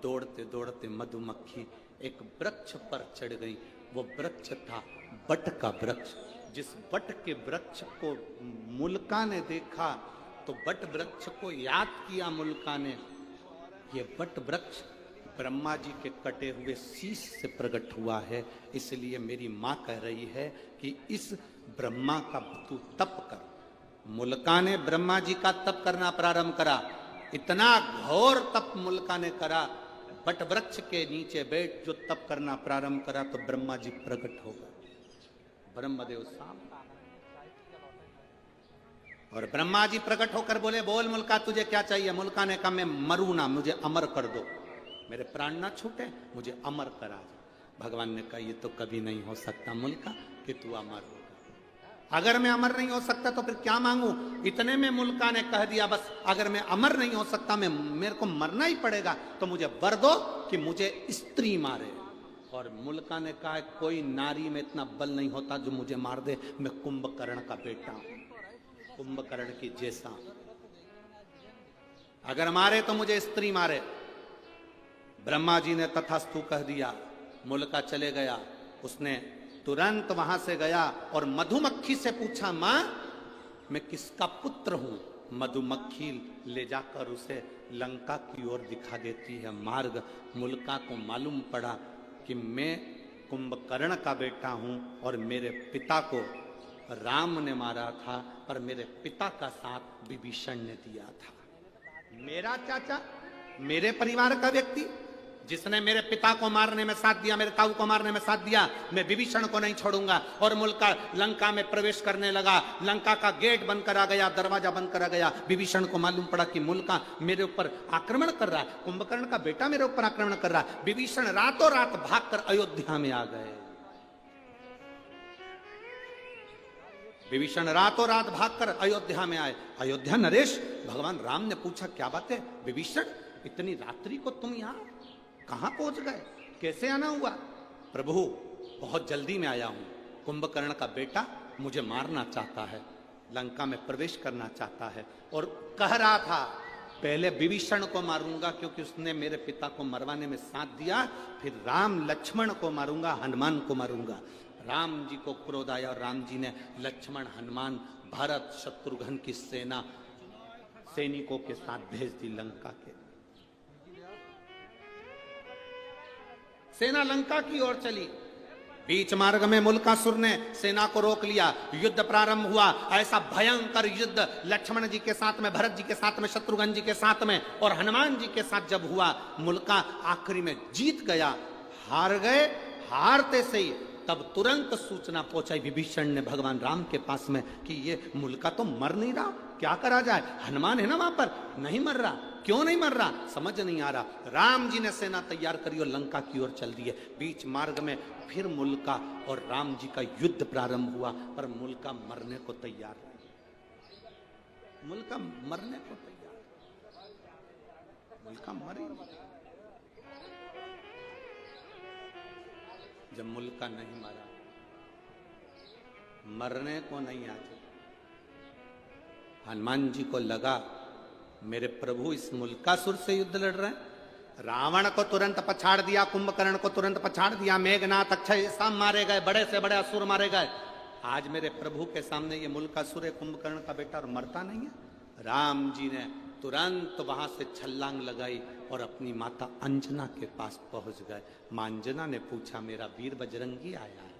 Speaker 1: दौड़ते दौड़ते मधुमक्खी एक वृक्ष पर चढ़ गई। वो वृक्ष था बट का वृक्ष। जिस बट के वृक्ष को मुल्का ने देखा तो बट वृक्ष को याद किया मुल्का ने। ये बट वृक्ष ब्रह्मा जी के कटे हुए शीश से प्रकट हुआ है, इसलिए मेरी मां कह रही है कि इस ब्रह्मा का तू तप कर। मुल्का ने ब्रह्मा जी का तप करना प्रारंभ करा। इतना घोर तप मुल्का ने करा, बट वृक्ष के नीचे बैठ जो तप करना प्रारंभ करा तो ब्रह्मा जी प्रकट हो गए। ब्रह्मदेव सामने, और ब्रह्मा जी प्रकट होकर बोले, बोल मुल्का तुझे क्या चाहिए? मुल्का ने कहा मैं मरूं ना, मुझे अमर कर दो, मेरे प्राण ना छूटे, मुझे अमर करा दो। भगवान ने कहा ये तो कभी नहीं हो सकता मुल्का कि तू अमर होगा। अगर मैं अमर नहीं हो सकता तो फिर क्या मांगू? इतने में मुल्का ने कह दिया बस अगर मैं अमर नहीं हो सकता, मैं मेरे को मरना ही पड़ेगा, तो मुझे वर दो कि मुझे स्त्री मारे। और मुल्का ने कहा कोई नारी में इतना बल नहीं होता जो मुझे मार दे, मैं कुंभकर्ण का बेटा हूं, कुंभकर्ण की जैसा, अगर मारे तो मुझे स्त्री मारे। ब्रह्मा जी ने तथास्तु कह दिया। मुल्का चले गया। उसने तुरंत वहां से गया और मधुमक्खी से पूछा मां मैं किसका पुत्र हूं? मधुमक्खी ले जाकर उसे लंका की ओर दिखा देती है मार्ग। मुल्का को मालूम पड़ा कि मैं कुंभकर्ण का बेटा हूं और मेरे पिता को राम ने मारा था, पर मेरे पिता का साथ विभीषण ने दिया था। मेरा चाचा, मेरे परिवार का व्यक्ति जिसने मेरे पिता को मारने में साथ दिया, मेरे ताऊ को मारने में साथ दिया, मैं विभीषण को नहीं छोड़ूंगा। और मुल्का लंका में प्रवेश करने लगा। लंका का गेट बंद करा गया, दरवाजा बंद करा गया। विभीषण को मालूम पड़ा कि मुल्का मेरे ऊपर आक्रमण कर रहा है, कुंभकर्ण का बेटा मेरे ऊपर आक्रमण कर रहा है। विभीषण रातों रात भागकर अयोध्या में आ गए। विभीषण रातों रात भागकर अयोध्या में आए। अयोध्या नरेश, भगवान राम ने पूछा क्या बात है विभीषण, इतनी रात्रि को तुम यहां कहां पहुंच गए, कैसे आना हुआ? प्रभु बहुत जल्दी में आया हूं, कुंभकर्ण का बेटा मुझे मारना चाहता है, लंका में प्रवेश करना चाहता है, और कह रहा था पहले विभीषण को मारूंगा क्योंकि उसने मेरे पिता को मरवाने में साथ दिया, फिर राम लक्ष्मण को मारूंगा, हनुमान को मारूंगा। राम जी को क्रोध आया और राम जी ने लक्ष्मण, हनुमान, भरत, शत्रुघ्न की सेना सैनिकों के साथ भेज दी लंका के। सेना लंका की ओर चली। बीच मार्ग में मुल्कासुर ने सेना को रोक लिया, युद्ध प्रारंभ हुआ। ऐसा भयंकर युद्ध लक्ष्मण जी के साथ में, भरत जी के साथ में, शत्रुघ्न जी के साथ में और हनुमान जी के साथ जब हुआ, मुल्का आखिरी में जीत गया। हार गए, हारते से ही तब तुरंत सूचना पहुंचाई विभीषण ने भगवान राम के पास में कि ये मुल्का तो मर नहीं रहा, क्या करा जाए। हनुमान है ना वहां पर, नहीं मर रहा, क्यों नहीं मर रहा, समझ नहीं आ रहा। राम जी ने सेना तैयार करी और लंका की ओर चल दिए। बीच मार्ग में फिर मुल्का और राम जी का युद्ध प्रारंभ हुआ, पर मुल्का मरने को तैयार नहीं। मुल्का मरने को तैयार, मुल्का मर ही नहीं। जब मुल्का नहीं मरा, मरने को नहीं आते, हनुमान जी को लगा मेरे प्रभु इस मुल्कासुर से युद्ध लड़ रहे हैं। रावण को तुरंत पछाड़ दिया, कुंभकर्ण को तुरंत पछाड़ दिया, मेघनाथ, अक्षय सब मारे गए, बड़े से बड़े असुर मारे गए। आज मेरे प्रभु के सामने ये मुल्कासुर है, कुंभकर्ण का बेटा, और मरता नहीं है। राम जी ने तुरंत वहां से छलांग लगाई और अपनी माता अंजना के पास पहुंच गए। मां अंजना ने पूछा, मेरा वीर बजरंगी आया है,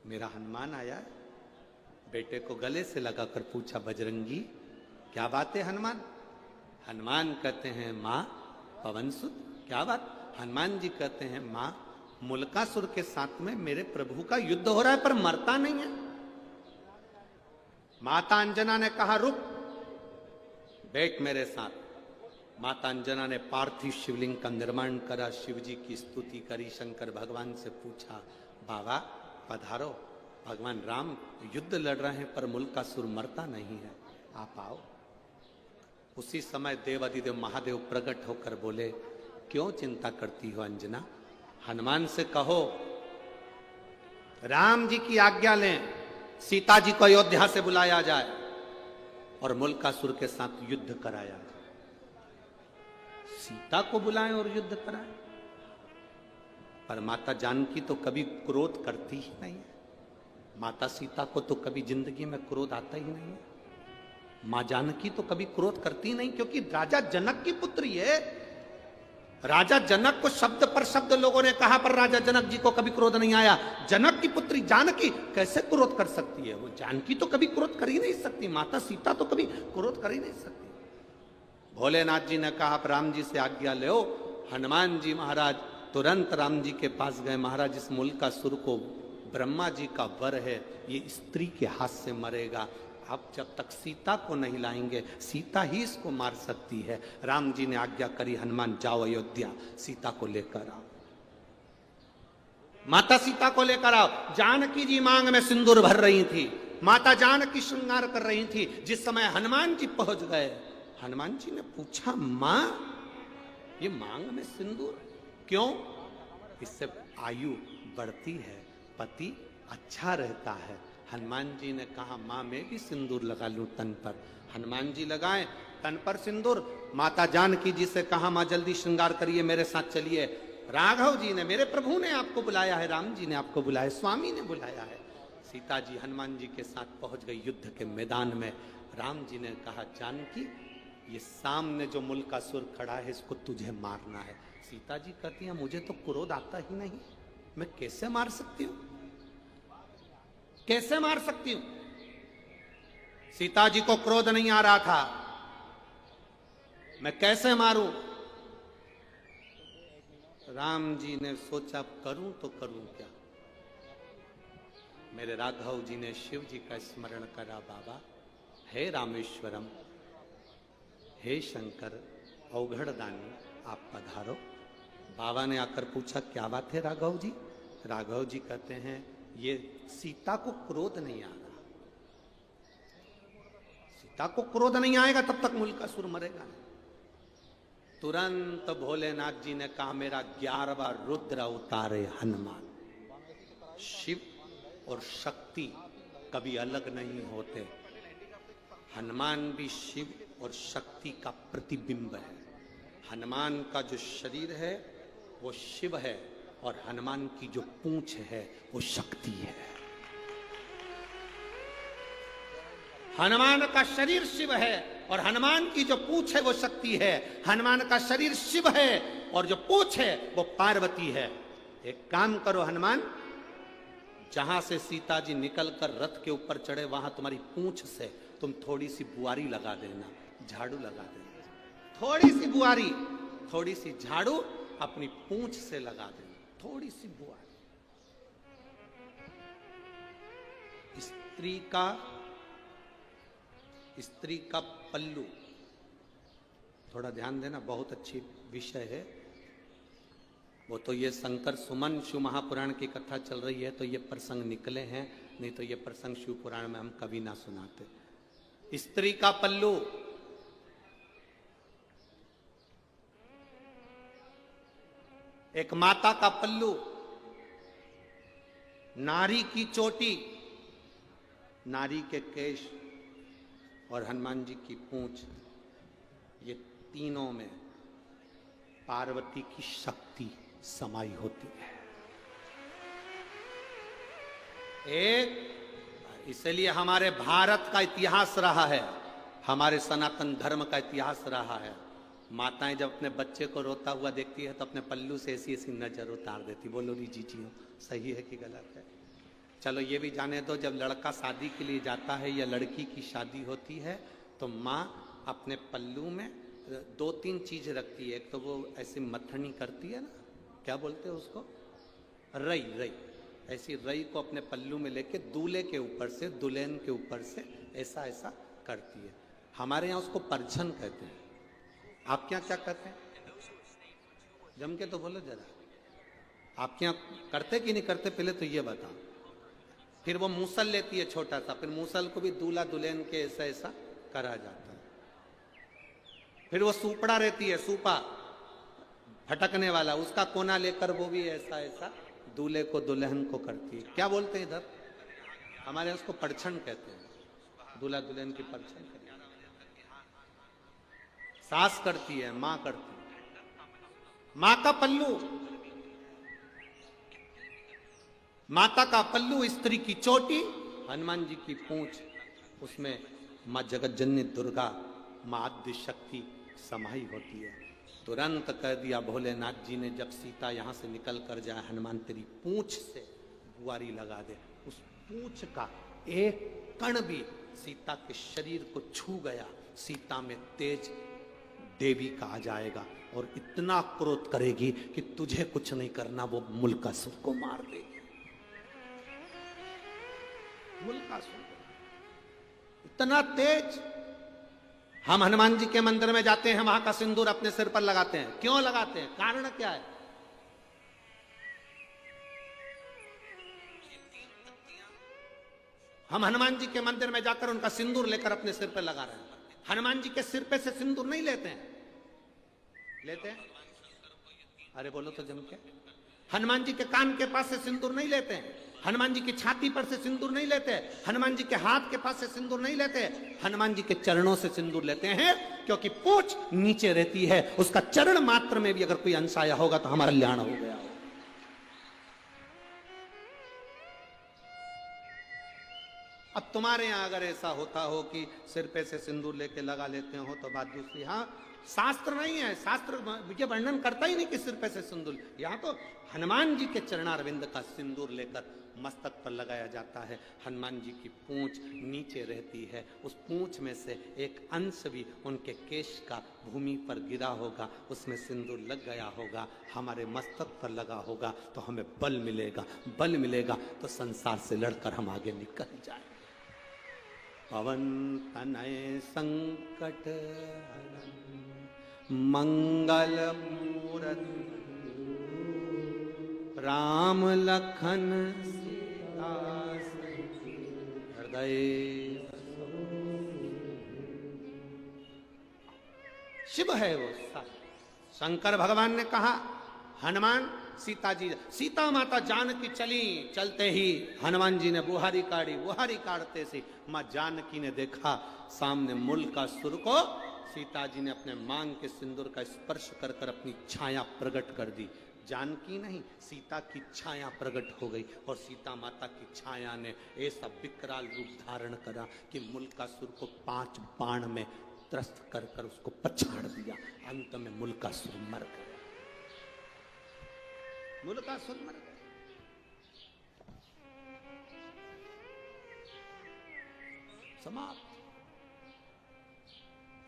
Speaker 1: मेरा हनुमान आया है? बेटे को गले से लगाकर पूछा, बजरंगी क्या बात है हनुमान? हनुमान कहते हैं, मां पवनसुत, क्या बात? हनुमान जी कहते हैं, मां मुल्कासुर के साथ में मेरे प्रभु का युद्ध हो रहा है पर मरता नहीं है। माता अंजना ने कहा, रुक, बैठ मेरे साथ। माता अंजना ने पार्थिव शिवलिंग का निर्माण करा, शिव जी की स्तुति करी, शंकर भगवान से पूछा, बाबा पधारो, भगवान राम युद्ध लड़ रहे हैं पर मुल्कासुर मरता नहीं है, आप आओ। उसी समय देव अधिदेव महादेव प्रकट होकर बोले, क्यों चिंता करती हो अंजना? हनुमान से कहो राम जी की आज्ञा लें, सीता जी को अयोध्या से बुलाया जाए और मुल्कासुर के साथ युद्ध कराया जाए। सीता को बुलाएं और युद्ध कराएं। पर माता जानकी तो कभी क्रोध करती ही नहीं है। माता सीता को तो कभी जिंदगी में क्रोध आता ही नहीं है। मां जानकी तो कभी क्रोध करती नहीं, क्योंकि राजा जनक की पुत्री है। राजा जनक को शब्द पर शब्द लोगों ने कहा, पर राजा जनक जी को कभी क्रोध नहीं आया। जनक की पुत्री जानकी कैसे क्रोध कर सकती है? वो जानकी तो कभी क्रोध कर ही नहीं सकती, माता सीता तो कभी क्रोध कर ही नहीं सकती। भोलेनाथ जी ने कहा, आप राम जी से आज्ञा लो। हनुमान जी महाराज तुरंत राम जी के पास गए। महाराज, इस मुल्कासुर को ब्रह्मा जी का वर है, ये स्त्री के हाथ से मरेगा। आप जब तक सीता को नहीं लाएंगे, सीता ही इसको मार सकती है। राम जी ने आज्ञा करी, हनुमान जाओ अयोध्या, सीता को लेकर आओ। माता सीता को लेकर आओ। जानकी जी मांग में सिंदूर भर रही थी, माता जानकी श्रृंगार कर रही थी। जिस समय हनुमान जी पहुंच गए, हनुमान जी ने पूछा, मां ये मांग में सिंदूर क्यों? इससे आयु बढ़ती है, पति अच्छा रहता है। हनुमान जी ने कहा, मां मैं भी सिंदूर लगा लूं तन पर। हनुमान जी लगाए तन पर सिंदूर। माता जानकी जी से कहा, मां जल्दी श्रृंगार करिए, मेरे साथ चलिए। राघव जी ने, मेरे प्रभु ने आपको बुलाया है, राम जी ने आपको बुलाया, स्वामी ने बुलाया है। सीता जी हनुमान जी के साथ पहुंच गई युद्ध के मैदान में। राम जी ने कहा, जानकी ये सामने जो मुल्कासुर खड़ा है, इसको तुझे मारना है। सीता जी कहती है, मुझे तो क्रोध आता ही नहीं, मैं कैसे मार सकती हूं, कैसे मार सकती हूं? सीता जी को क्रोध नहीं आ रहा था, मैं कैसे मारूं? राम जी ने सोचा, करूं तो करूं क्या? मेरे राघव जी ने शिव जी का स्मरण करा, बाबा हे रामेश्वरम, हे शंकर अवघड़दानी, आप पधारो। बाबा ने आकर पूछा, क्या बात है राघव जी? राघव जी कहते हैं, ये सीता को क्रोध नहीं आ रहा। सीता को क्रोध नहीं आएगा तब तक मुल्कासुर मरेगा नहीं। तुरंत भोलेनाथ जी ने कहा, मेरा 11वां रुद्र उतारे हनुमान। शिव और शक्ति कभी अलग नहीं होते। हनुमान भी शिव और शक्ति का प्रतिबिंब है। हनुमान का जो शरीर है वो शिव है और हनुमान की जो पूंछ है वो शक्ति है। हनुमान का शरीर शिव है और हनुमान की जो पूंछ है वो शक्ति है। हनुमान का शरीर शिव है और जो पूंछ है वो पार्वती है। एक काम करो हनुमान, जहां से सीता जी निकलकर रथ के ऊपर चढ़े वहां तुम्हारी पूंछ से तुम थोड़ी सी बुआरी लगा देना, झाड़ू लगा देना, थोड़ी सी बुआरी, थोड़ी सी झाड़ू अपनी पूंछ से लगा देना, थोड़ी सी बुआरी। स्त्री का पल्लू, थोड़ा ध्यान देना, बहुत अच्छी विषय है। वो तो ये शंकर सुमन शिव महापुराण की कथा चल रही है तो ये प्रसंग निकले हैं, नहीं तो ये प्रसंग शिव पुराण में हम कभी ना सुनाते। स्त्री का पल्लू, एक माता का पल्लू, नारी की चोटी, नारी के केश और हनुमान जी की पूंछ, ये तीनों में पार्वती की शक्ति समाई होती है। एक, इसलिए हमारे भारत का इतिहास रहा है, हमारे सनातन धर्म का इतिहास रहा है, माताएं जब अपने बच्चे को रोता हुआ देखती है तो अपने पल्लू से ऐसी ऐसी नजर उतार देती। बोलो री जी जी, सही है कि गलत है? चलो ये भी जाने दो, जब लड़का शादी के लिए जाता है या लड़की की शादी होती है तो माँ अपने पल्लू में 2-3 चीज रखती है। एक तो वो ऐसी मथनी करती है ना, क्या बोलते हैं उसको, रई, रई, ऐसी रई को अपने पल्लू में लेके दूल्हे के ऊपर से, दुल्हन के ऊपर से ऐसा ऐसा करती है। हमारे यहाँ उसको परछन कहते हैं, आपके यहाँ क्या कहते हैं? जम के तो बोलो जरा, आपके यहाँ करते कि नहीं करते पहले तो ये बताओ। फिर वो मूसल लेती है छोटा सा, फिर मूसल को भी दूल्हा दुल्हन के ऐसा ऐसा करा जाता है। फिर वो सूपड़ा रहती है, सूपा फटकने वाला, उसका कोना लेकर वो भी ऐसा ऐसा दूल्हे को दुल्हन को करती है। क्या बोलते हैं इधर? हमारे उसको परछन कहते हैं, दूल्हा दुल्हन की परछन करती है। सास करती है, माँ करती है। माँ का पल्लू, माता का पल्लू, स्त्री की चोटी, हनुमान जी की पूंछ, उसमें माँ जगत जननी दुर्गा, माँ आद्य शक्ति समाई होती है। तुरंत कह दिया भोलेनाथ जी ने, जब सीता यहां से निकल कर जाए, हनुमान तेरी पूंछ से बुआरी लगा दे। उस पूंछ का एक कण भी सीता के शरीर को छू गया, सीता में तेज देवी का आ जाएगा और इतना क्रोध करेगी कि तुझे कुछ नहीं करना, वो मुल्कासुर को मार देगी। मुल्कासुर इतना तेज। हम हनुमान जी के मंदिर में जाते हैं, वहां का सिंदूर अपने सिर पर लगाते हैं। क्यों लगाते हैं? कारण क्या है? हम हनुमान जी के मंदिर में जाकर उनका सिंदूर लेकर अपने सिर पर लगा रहे हैं। हनुमान जी के सिर पे से सिंदूर नहीं लेते हैं, लेते हैं? अरे बोलो तो जम के। हनुमान जी के कान के पास से सिंदूर नहीं लेते हैं, हनुमान जी की छाती पर से सिंदूर नहीं लेते, हनुमान जी के हाथ के पास से सिंदूर नहीं लेते, हनुमान जी के चरणों से सिंदूर लेते हैं, क्योंकि पूंछ नीचे रहती है, उसका चरण मात्र में भी अगर कोई अंश आया होगा तो हमारा कल्याण हो गया। अब तुम्हारे यहां अगर ऐसा होता हो कि सिर पे से सिंदूर लेके लगा लेते हो तो बात दूसरी। हाँ, शास्त्र नहीं है, शास्त्र ये वर्णन करता ही नहीं कि सिर पे से सिंदूर। यहां तो हनुमान जी के चरणारविंद का सिंदूर लेकर मस्तक पर लगाया जाता है। हनुमान जी की पूंछ नीचे रहती है, उस पूंछ में से एक अंश भी उनके केश का भूमि पर गिरा होगा, उसमें सिंदूर लग गया होगा, हमारे मस्तक पर लगा होगा तो हमें बल मिलेगा, बल मिलेगा तो संसार से लड़कर हम आगे निकल जाए। पवन तनय संकट मंगल मूरति, राम लखन सीता हृदय। शिव है वो। शंकर भगवान ने कहा, हनुमान सीता जी, सीता माता जानकी चली, चलते ही हनुमान जी ने बुहारी काढ़ी, बुहारी काढ़ते से मां जानकी ने देखा सामने मुल्कासुर को। सीता जी ने अपने मांग के सिंदूर का स्पर्श कर कर अपनी छाया प्रकट कर दी। जानकी नहीं, सीता की छाया प्रकट हो गई और सीता माता की छाया ने ऐसा विकराल रूप धारण करा कि मुल्कासुर को 5 बाण में त्रस्त कर कर उसको पछाड़ दिया। अंत में मुल्कासुर मर गया, मुल्कासुर मर गया। समाप्त।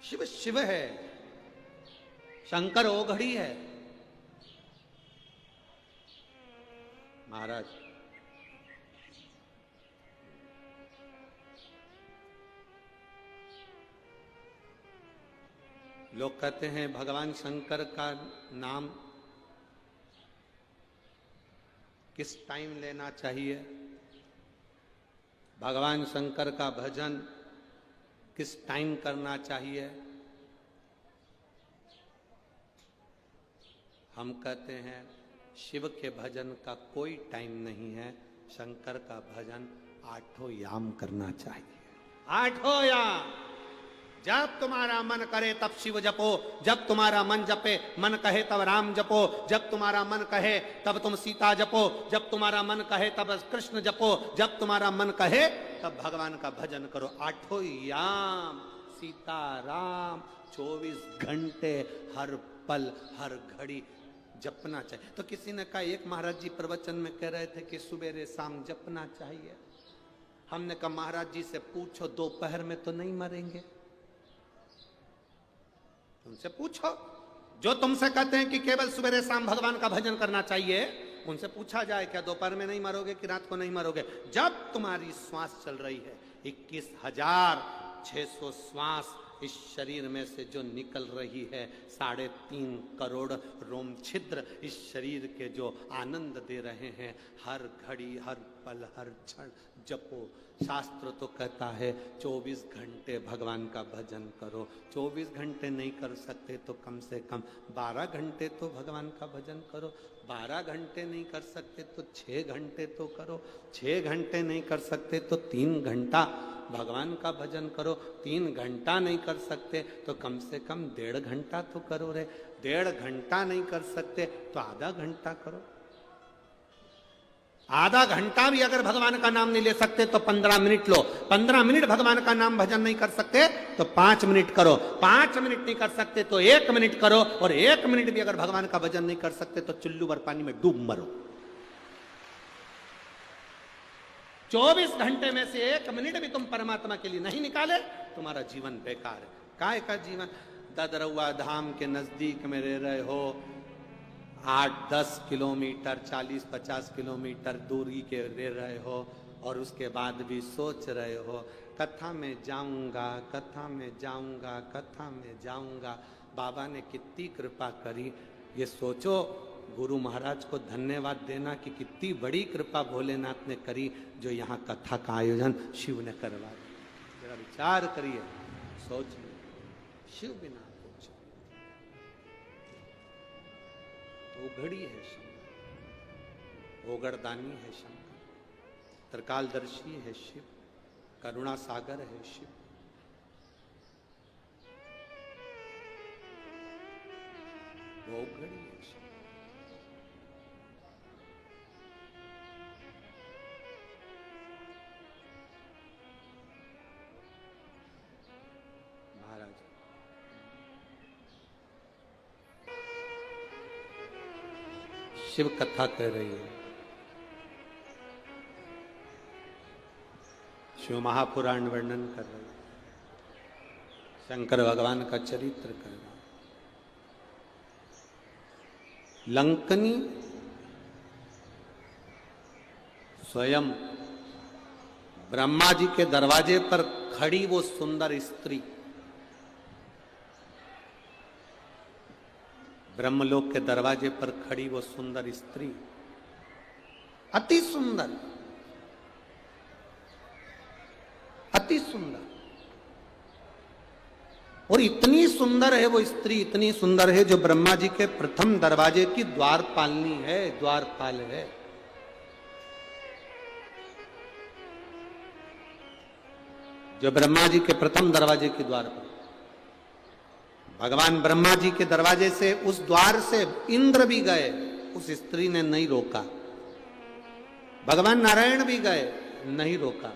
Speaker 1: शिव शिव है, शंकर ओघड़ी है। महाराज लोग कहते हैं भगवान शंकर का नाम किस टाइम लेना चाहिए, भगवान शंकर का भजन किस टाइम करना चाहिए। हम कहते हैं शिव के भजन का कोई टाइम नहीं है, शंकर का भजन आठों याम करना चाहिए। आठों याम, जब तुम्हारा मन करे तब शिव जपो, जब तुम्हारा मन जपे मन कहे तब राम जपो, जब तुम्हारा मन कहे तब तुम सीता जपो, जब तुम्हारा मन कहे तब कृष्ण जपो, जब तुम्हारा मन कहे तब भगवान का भजन करो। आठों याम सीता राम 24 घंटे हर पल हर घड़ी जपना चाहिए। तो किसी ने कहा, एक महाराज जी प्रवचन में कह रहे थे कि सुबेरे शाम जपना चाहिए। हमने कहा महाराज जी से पूछो दोपहर में तो नहीं मरेंगे, उनसे पूछो जो तुमसे कहते हैं कि केवल सुबह शाम भगवान का भजन करना चाहिए, उनसे पूछा जाए क्या दोपहर में नहीं मरोगे कि रात को नहीं मरोगे। जब तुम्हारी श्वास चल रही है 21,600 श्वास इस शरीर में से जो निकल रही है, 3.5 करोड़ रोम छिद्र इस शरीर के जो आनंद दे रहे हैं, हर घड़ी हर पल हर क्षण जपो। शास्त्र तो कहता है 24 घंटे भगवान का भजन करो। 24 घंटे नहीं कर सकते तो कम से कम 12 घंटे तो भगवान का भजन करो। 12 घंटे नहीं कर सकते तो 6 घंटे तो करो। 6 घंटे नहीं कर सकते तो 3 घंटा भगवान का भजन करो। 3 घंटा नहीं कर सकते तो कम से कम 1.5 घंटा तो करो रे। 1.5 घंटा नहीं कर सकते तो आधा घंटा करो। आधा घंटा भी अगर भगवान का नाम नहीं ले सकते तो 15 मिनट लो। 15 मिनट भगवान का नाम भजन नहीं कर सकते तो 5 मिनट करो। 5 मिनट नहीं कर सकते तो 1 मिनट करो। और 1 मिनट भी अगर भगवान का भजन नहीं कर सकते तो चुल्लू भर पानी में डूब मरो। 24 घंटे में से 1 मिनट भी तुम परमात्मा के लिए नहीं निकाले, तुम्हारा जीवन बेकार है। काय का जीवन? ददरौआ धाम के नजदीक में रह रहे हो, 8-10 किलोमीटर 40-50 किलोमीटर दूरी के रह रहे हो, और उसके बाद भी सोच रहे हो कथा में जाऊंगा, कथा में जाऊंगा, कथा में जाऊंगा। बाबा ने कितनी कृपा करी, ये सोचो। गुरु महाराज को धन्यवाद देना कि कितनी बड़ी कृपा भोलेनाथ ने करी, जो यहाँ कथा का आयोजन शिव ने करवाया। जरा विचार करिए, सोचिए, शिव बिना ओघड़ी है शंकर, ओगड़दानी है शंकर, त्रिकालदर्शी है शिव, करुणा सागर है शिव। वो ओघड़ी है शिव। महाराज शिव कथा कह रही है, शिव महापुराण वर्णन कर रही है, शंकर भगवान का चरित्र कर रही है। लंकनी स्वयं ब्रह्मा जी के दरवाजे पर खड़ी वो सुंदर स्त्री, ब्रह्मलोक के दरवाजे पर खड़ी वो सुंदर स्त्री, अति सुंदर, अति सुंदर। और इतनी सुंदर है वो स्त्री, इतनी सुंदर है जो ब्रह्मा जी के प्रथम दरवाजे की द्वारपालनी है, द्वारपाल है। जो ब्रह्मा जी के प्रथम दरवाजे की द्वारपाल, भगवान ब्रह्मा जी के दरवाजे से, उस द्वार से इंद्र भी गए, उस स्त्री ने नहीं रोका। भगवान नारायण भी गए, नहीं रोका।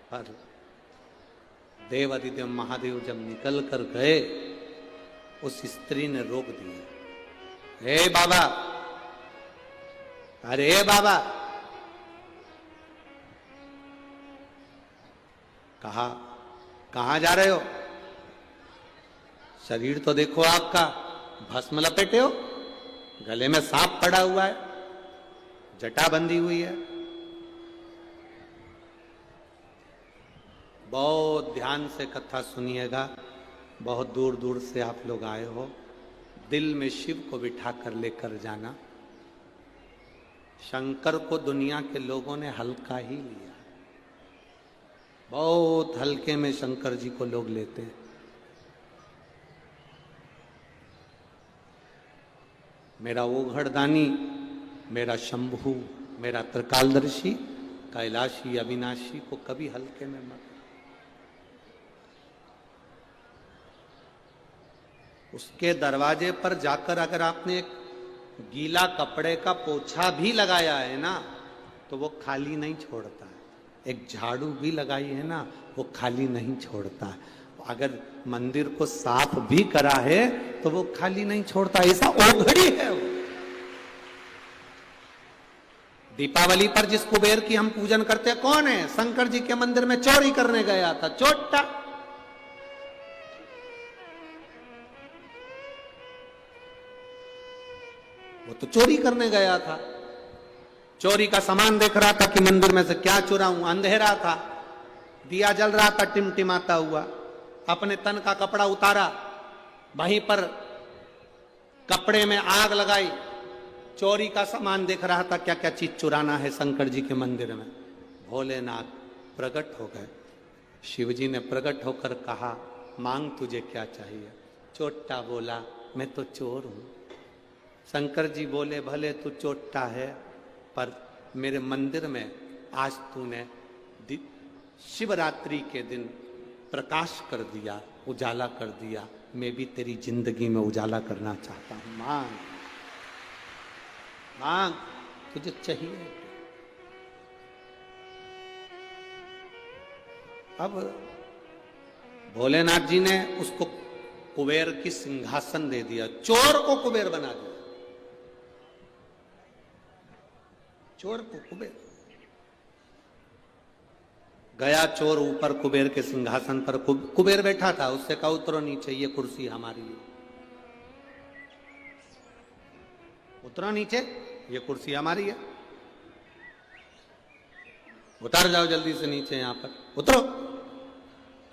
Speaker 1: पर देवादिदेव महादेव जब निकल कर गए, उस स्त्री ने रोक दिया। हे बाबा, अरे बाबा, कहा कहां जा रहे हो? शरीर तो देखो आपका, भस्म लपेटे हो, गले में सांप पड़ा हुआ है, जटा बंधी हुई है। बहुत ध्यान से कथा सुनिएगा। बहुत दूर दूर से आप लोग आए हो, दिल में शिव को बिठा कर लेकर जाना। शंकर को दुनिया के लोगों ने हल्का ही लिया, बहुत हल्के में शंकर जी को लोग लेते हैं। मेरा ओघड़दानी, मेरा शंभू, मेरा त्रिकालदर्शी, कैलाशी, अविनाशी को कभी हल्के में मत। उसके दरवाजे पर जाकर अगर आपने एक गीला कपड़े का पोछा भी लगाया है ना, तो वो खाली नहीं छोड़ता है। एक झाड़ू भी लगाई है ना, वो खाली नहीं छोड़ता है। अगर मंदिर को साफ भी करा है तो वो खाली नहीं छोड़ता, ऐसा ओघड़ी है वो। दीपावली पर जिस कुबेर की हम पूजन करते हैं, कौन है? शंकर जी के मंदिर में चोरी करने गया था, चोटा। वो तो चोरी करने गया था, चोरी का सामान देख रहा था कि मंदिर में से क्या चुराऊं। अंधेरा था, दिया जल रहा था टिमटिमाता हुआ। अपने तन का कपड़ा उतारा, वहीं पर कपड़े में आग लगाई, चोरी का सामान देख रहा था, क्या क्या चीज चुराना है शंकर जी के मंदिर में। भोलेनाथ प्रकट हो गए। शिवजी ने प्रकट होकर कहा, मांग तुझे क्या चाहिए? चोट्टा बोला, मैं तो चोर हूं। शंकर जी बोले, भले तू चोट्टा है, पर मेरे मंदिर में आज तूने शिवरात्रि के दिन प्रकाश कर दिया, उजाला कर दिया, मैं भी तेरी जिंदगी में उजाला करना चाहता हूं। मांग मांग, तुझे चाहिए। अब भोलेनाथ जी ने उसको कुबेर की सिंहासन दे दिया, चोर को कुबेर बना दिया, चोर को कुबेर। गया चोर ऊपर कुबेर के सिंहासन पर, कुबेर बैठा था, उससे कहा उतरो नीचे, ये कुर्सी हमारी है। उतरो नीचे, ये कुर्सी हमारी है, उतर जाओ जल्दी से नीचे, यहां पर उतरो।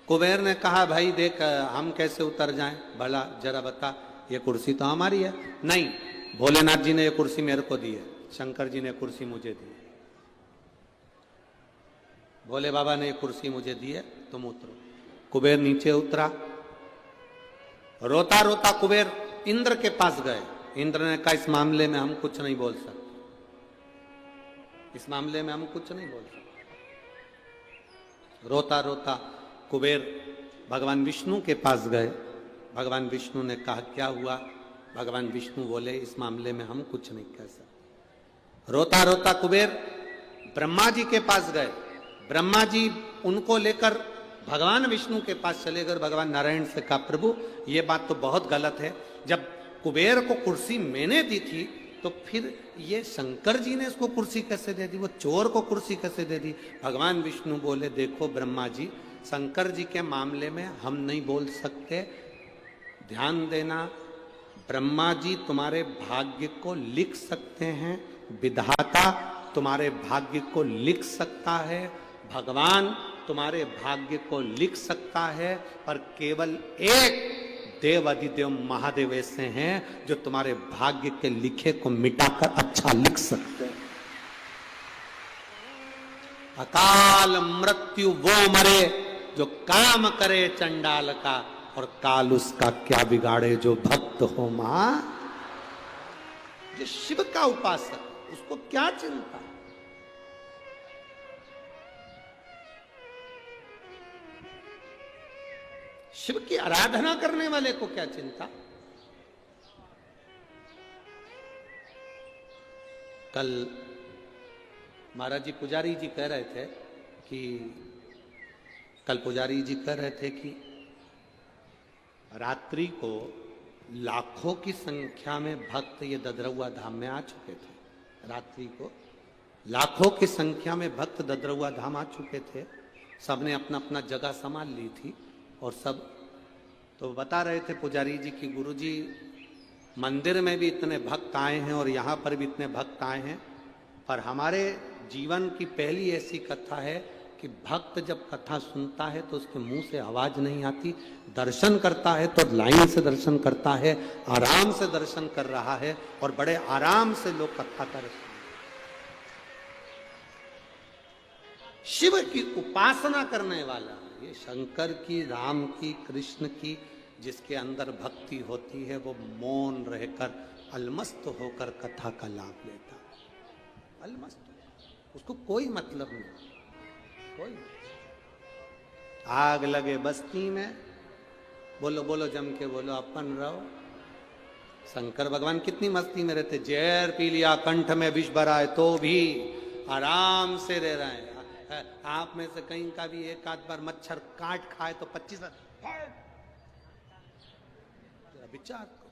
Speaker 1: कुबेर ने कहा, भाई देख हम कैसे उतर जाएं, भला जरा बता, ये कुर्सी तो हमारी है। नहीं, भोलेनाथ जी ने ये कुर्सी मेरे को दी है, शंकर जी ने कुर्सी मुझे दी है। भोले बाबा ने कुर्सी मुझे दी है, तुम उतरो। कुबेर नीचे उतरा। रोता रोता कुबेर इंद्र के पास गए। इंद्र ने कहा, इस मामले में हम कुछ नहीं बोल सकते, इस मामले में हम कुछ नहीं बोल सकते। रोता रोता कुबेर भगवान विष्णु के पास गए। भगवान विष्णु ने कहा, क्या हुआ? भगवान विष्णु बोले, इस मामले में हम कुछ नहीं कह सकते। रोता रोता कुबेर ब्रह्मा जी के पास गए। ब्रह्मा जी उनको लेकर भगवान विष्णु के पास चले गए। भगवान नारायण से कहा, प्रभु ये बात तो बहुत गलत है, जब कुबेर को कुर्सी मैंने दी थी तो फिर ये शंकर जी ने इसको कुर्सी कैसे दे दी, वो चोर को कुर्सी कैसे दे दी? भगवान विष्णु बोले, देखो ब्रह्मा जी, शंकर जी के मामले में हम नहीं बोल सकते, ध्यान देना, ब्रह्मा जी तुम्हारे भाग्य को लिख सकते हैं, विधाता तुम्हारे भाग्य को लिख सकता है, भगवान तुम्हारे भाग्य को लिख सकता है, पर केवल एक देव अधिदेव महादेव ऐसे हैं जो तुम्हारे भाग्य के लिखे को मिटाकर अच्छा लिख सकते हैं। अकाल मृत्यु वो मरे जो काम करे चंडाल का, और काल उसका क्या बिगाड़े जो भक्त हो मां। जो शिव का उपासक, उसको क्या चिंता? शिव की आराधना करने वाले को क्या चिंता? कल महाराज जी पुजारी जी कह रहे थे कि रात्रि को लाखों की संख्या में भक्त ये ददरौआ धाम में आ चुके थे। रात्रि को लाखों की संख्या में भक्त ददरुआ धाम आ चुके थे। सबने अपना अपना जगह संभाल ली थी और सब तो बता रहे थे पुजारी जी की गुरुजी मंदिर में भी इतने भक्त आए हैं और यहाँ पर भी इतने भक्त आए हैं, पर हमारे जीवन की पहली ऐसी कथा है कि भक्त जब कथा सुनता है तो उसके मुंह से आवाज नहीं आती, दर्शन करता है तो लाइन से दर्शन करता है, आराम से दर्शन कर रहा है और बड़े आराम से लोग कथा कर। शिव की उपासना करने वाला, ये शंकर की, राम की, कृष्ण की जिसके अंदर भक्ति होती है वो मौन रहकर अलमस्त होकर कथा का लाभ लेता है। अलमस्त, उसको कोई मतलब नहीं, कोई। आग लगे बस्ती में, बोलो बोलो जम के बोलो, अपन रहो। शंकर भगवान कितनी मस्ती में रहते, जहर पी लिया, कंठ में विष भरा है तो भी आराम से रह रहे हैं। आप में से कहीं का भी एक आध बार मच्छर काट खाए तो 25 विचार को।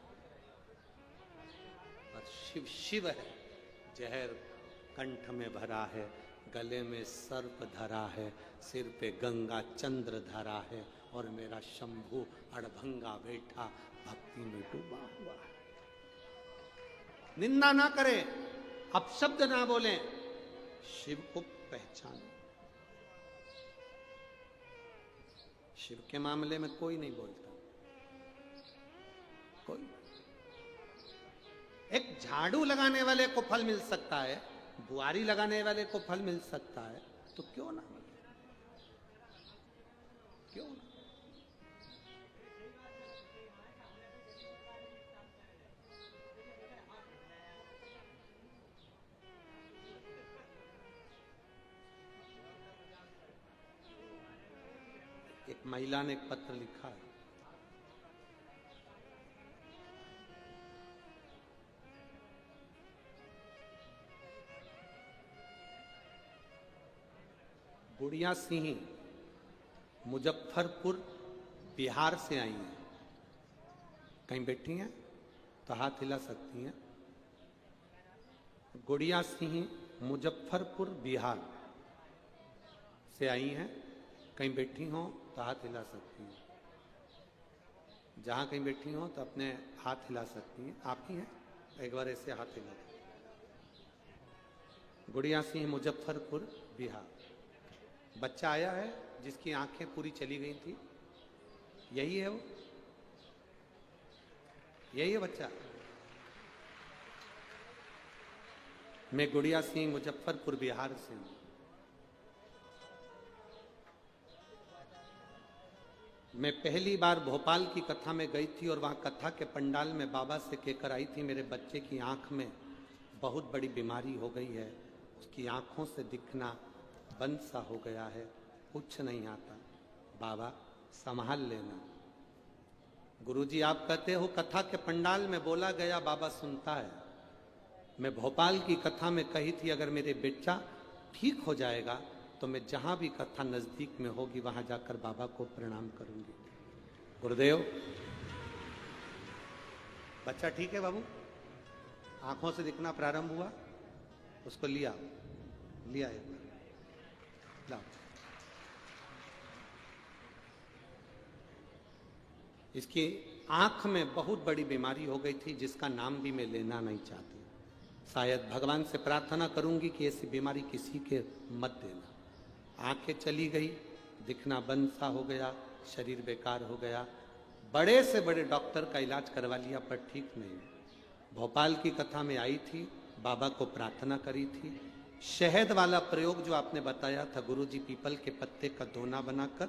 Speaker 1: और शिव शिव है, जहर कंठ में भरा है, गले में सर्प धरा है, सिर पे गंगा चंद्र धरा है और मेरा शंभु अड़भंगा बैठा भक्ति में डूबा हुआ है। निंदा ना करें, अपशब्द ना बोलें, शिव को पहचाने। शिव के मामले में कोई नहीं बोलता, कोई। एक झाड़ू लगाने वाले को फल मिल सकता है, बुआरी लगाने वाले को फल मिल सकता है, तो क्यों ना, क्यों ना। एक महिला ने एक पत्र लिखा है, गुड़िया सिंह मुजफ्फरपुर बिहार से आई हैं। कहीं बैठी हैं तो हाथ हिला सकती हैं। गुड़िया सिंह मुजफ्फरपुर बिहार से आई हैं, कहीं बैठी हो तो हाथ हिला सकती हैं। जहां कहीं बैठी हो तो अपने हाथ हिला सकती हैं। आप ही हैं, एक बार ऐसे हाथ हिला। गुड़िया सिंह मुजफ्फरपुर बिहार। बच्चा आया है जिसकी आंखें पूरी चली गई थी, यही है वो, यही है बच्चा। मैं गुड़िया सिंह मुजफ्फरपुर बिहार से हूं। मैं पहली बार भोपाल की कथा में गई थी और वहां कथा के पंडाल में बाबा से कहकर आई थी, मेरे बच्चे की आंख में बहुत बड़ी बीमारी हो गई है, उसकी आंखों से दिखना बंद सा हो गया है, कुछ नहीं आता, बाबा संभाल लेना। गुरुजी आप कहते हो कथा के पंडाल में बोला गया बाबा सुनता है। मैं भोपाल की कथा में कही थी अगर मेरे बेटा ठीक हो जाएगा तो मैं जहां भी कथा नजदीक में होगी वहां जाकर बाबा को प्रणाम करूंगी। गुरुदेव, बच्चा ठीक है बाबू, आंखों से दिखना प्रारंभ हुआ, उसको लिया एक बार लाओ। इसकी आंख में बहुत बड़ी बीमारी हो गई थी जिसका नाम भी मैं लेना नहीं चाहती। शायद भगवान से प्रार्थना करूंगी कि ऐसी बीमारी किसी के मत देना। आंखें चली गई, दिखना बंद सा हो गया, शरीर बेकार हो गया, बड़े से बड़े डॉक्टर का इलाज करवा लिया पर ठीक नहीं। भोपाल की कथा में आई थी, बाबा को प्रार्थना करी थी। शहद वाला प्रयोग जो आपने बताया था गुरुजी, पीपल के पत्ते का दोना बनाकर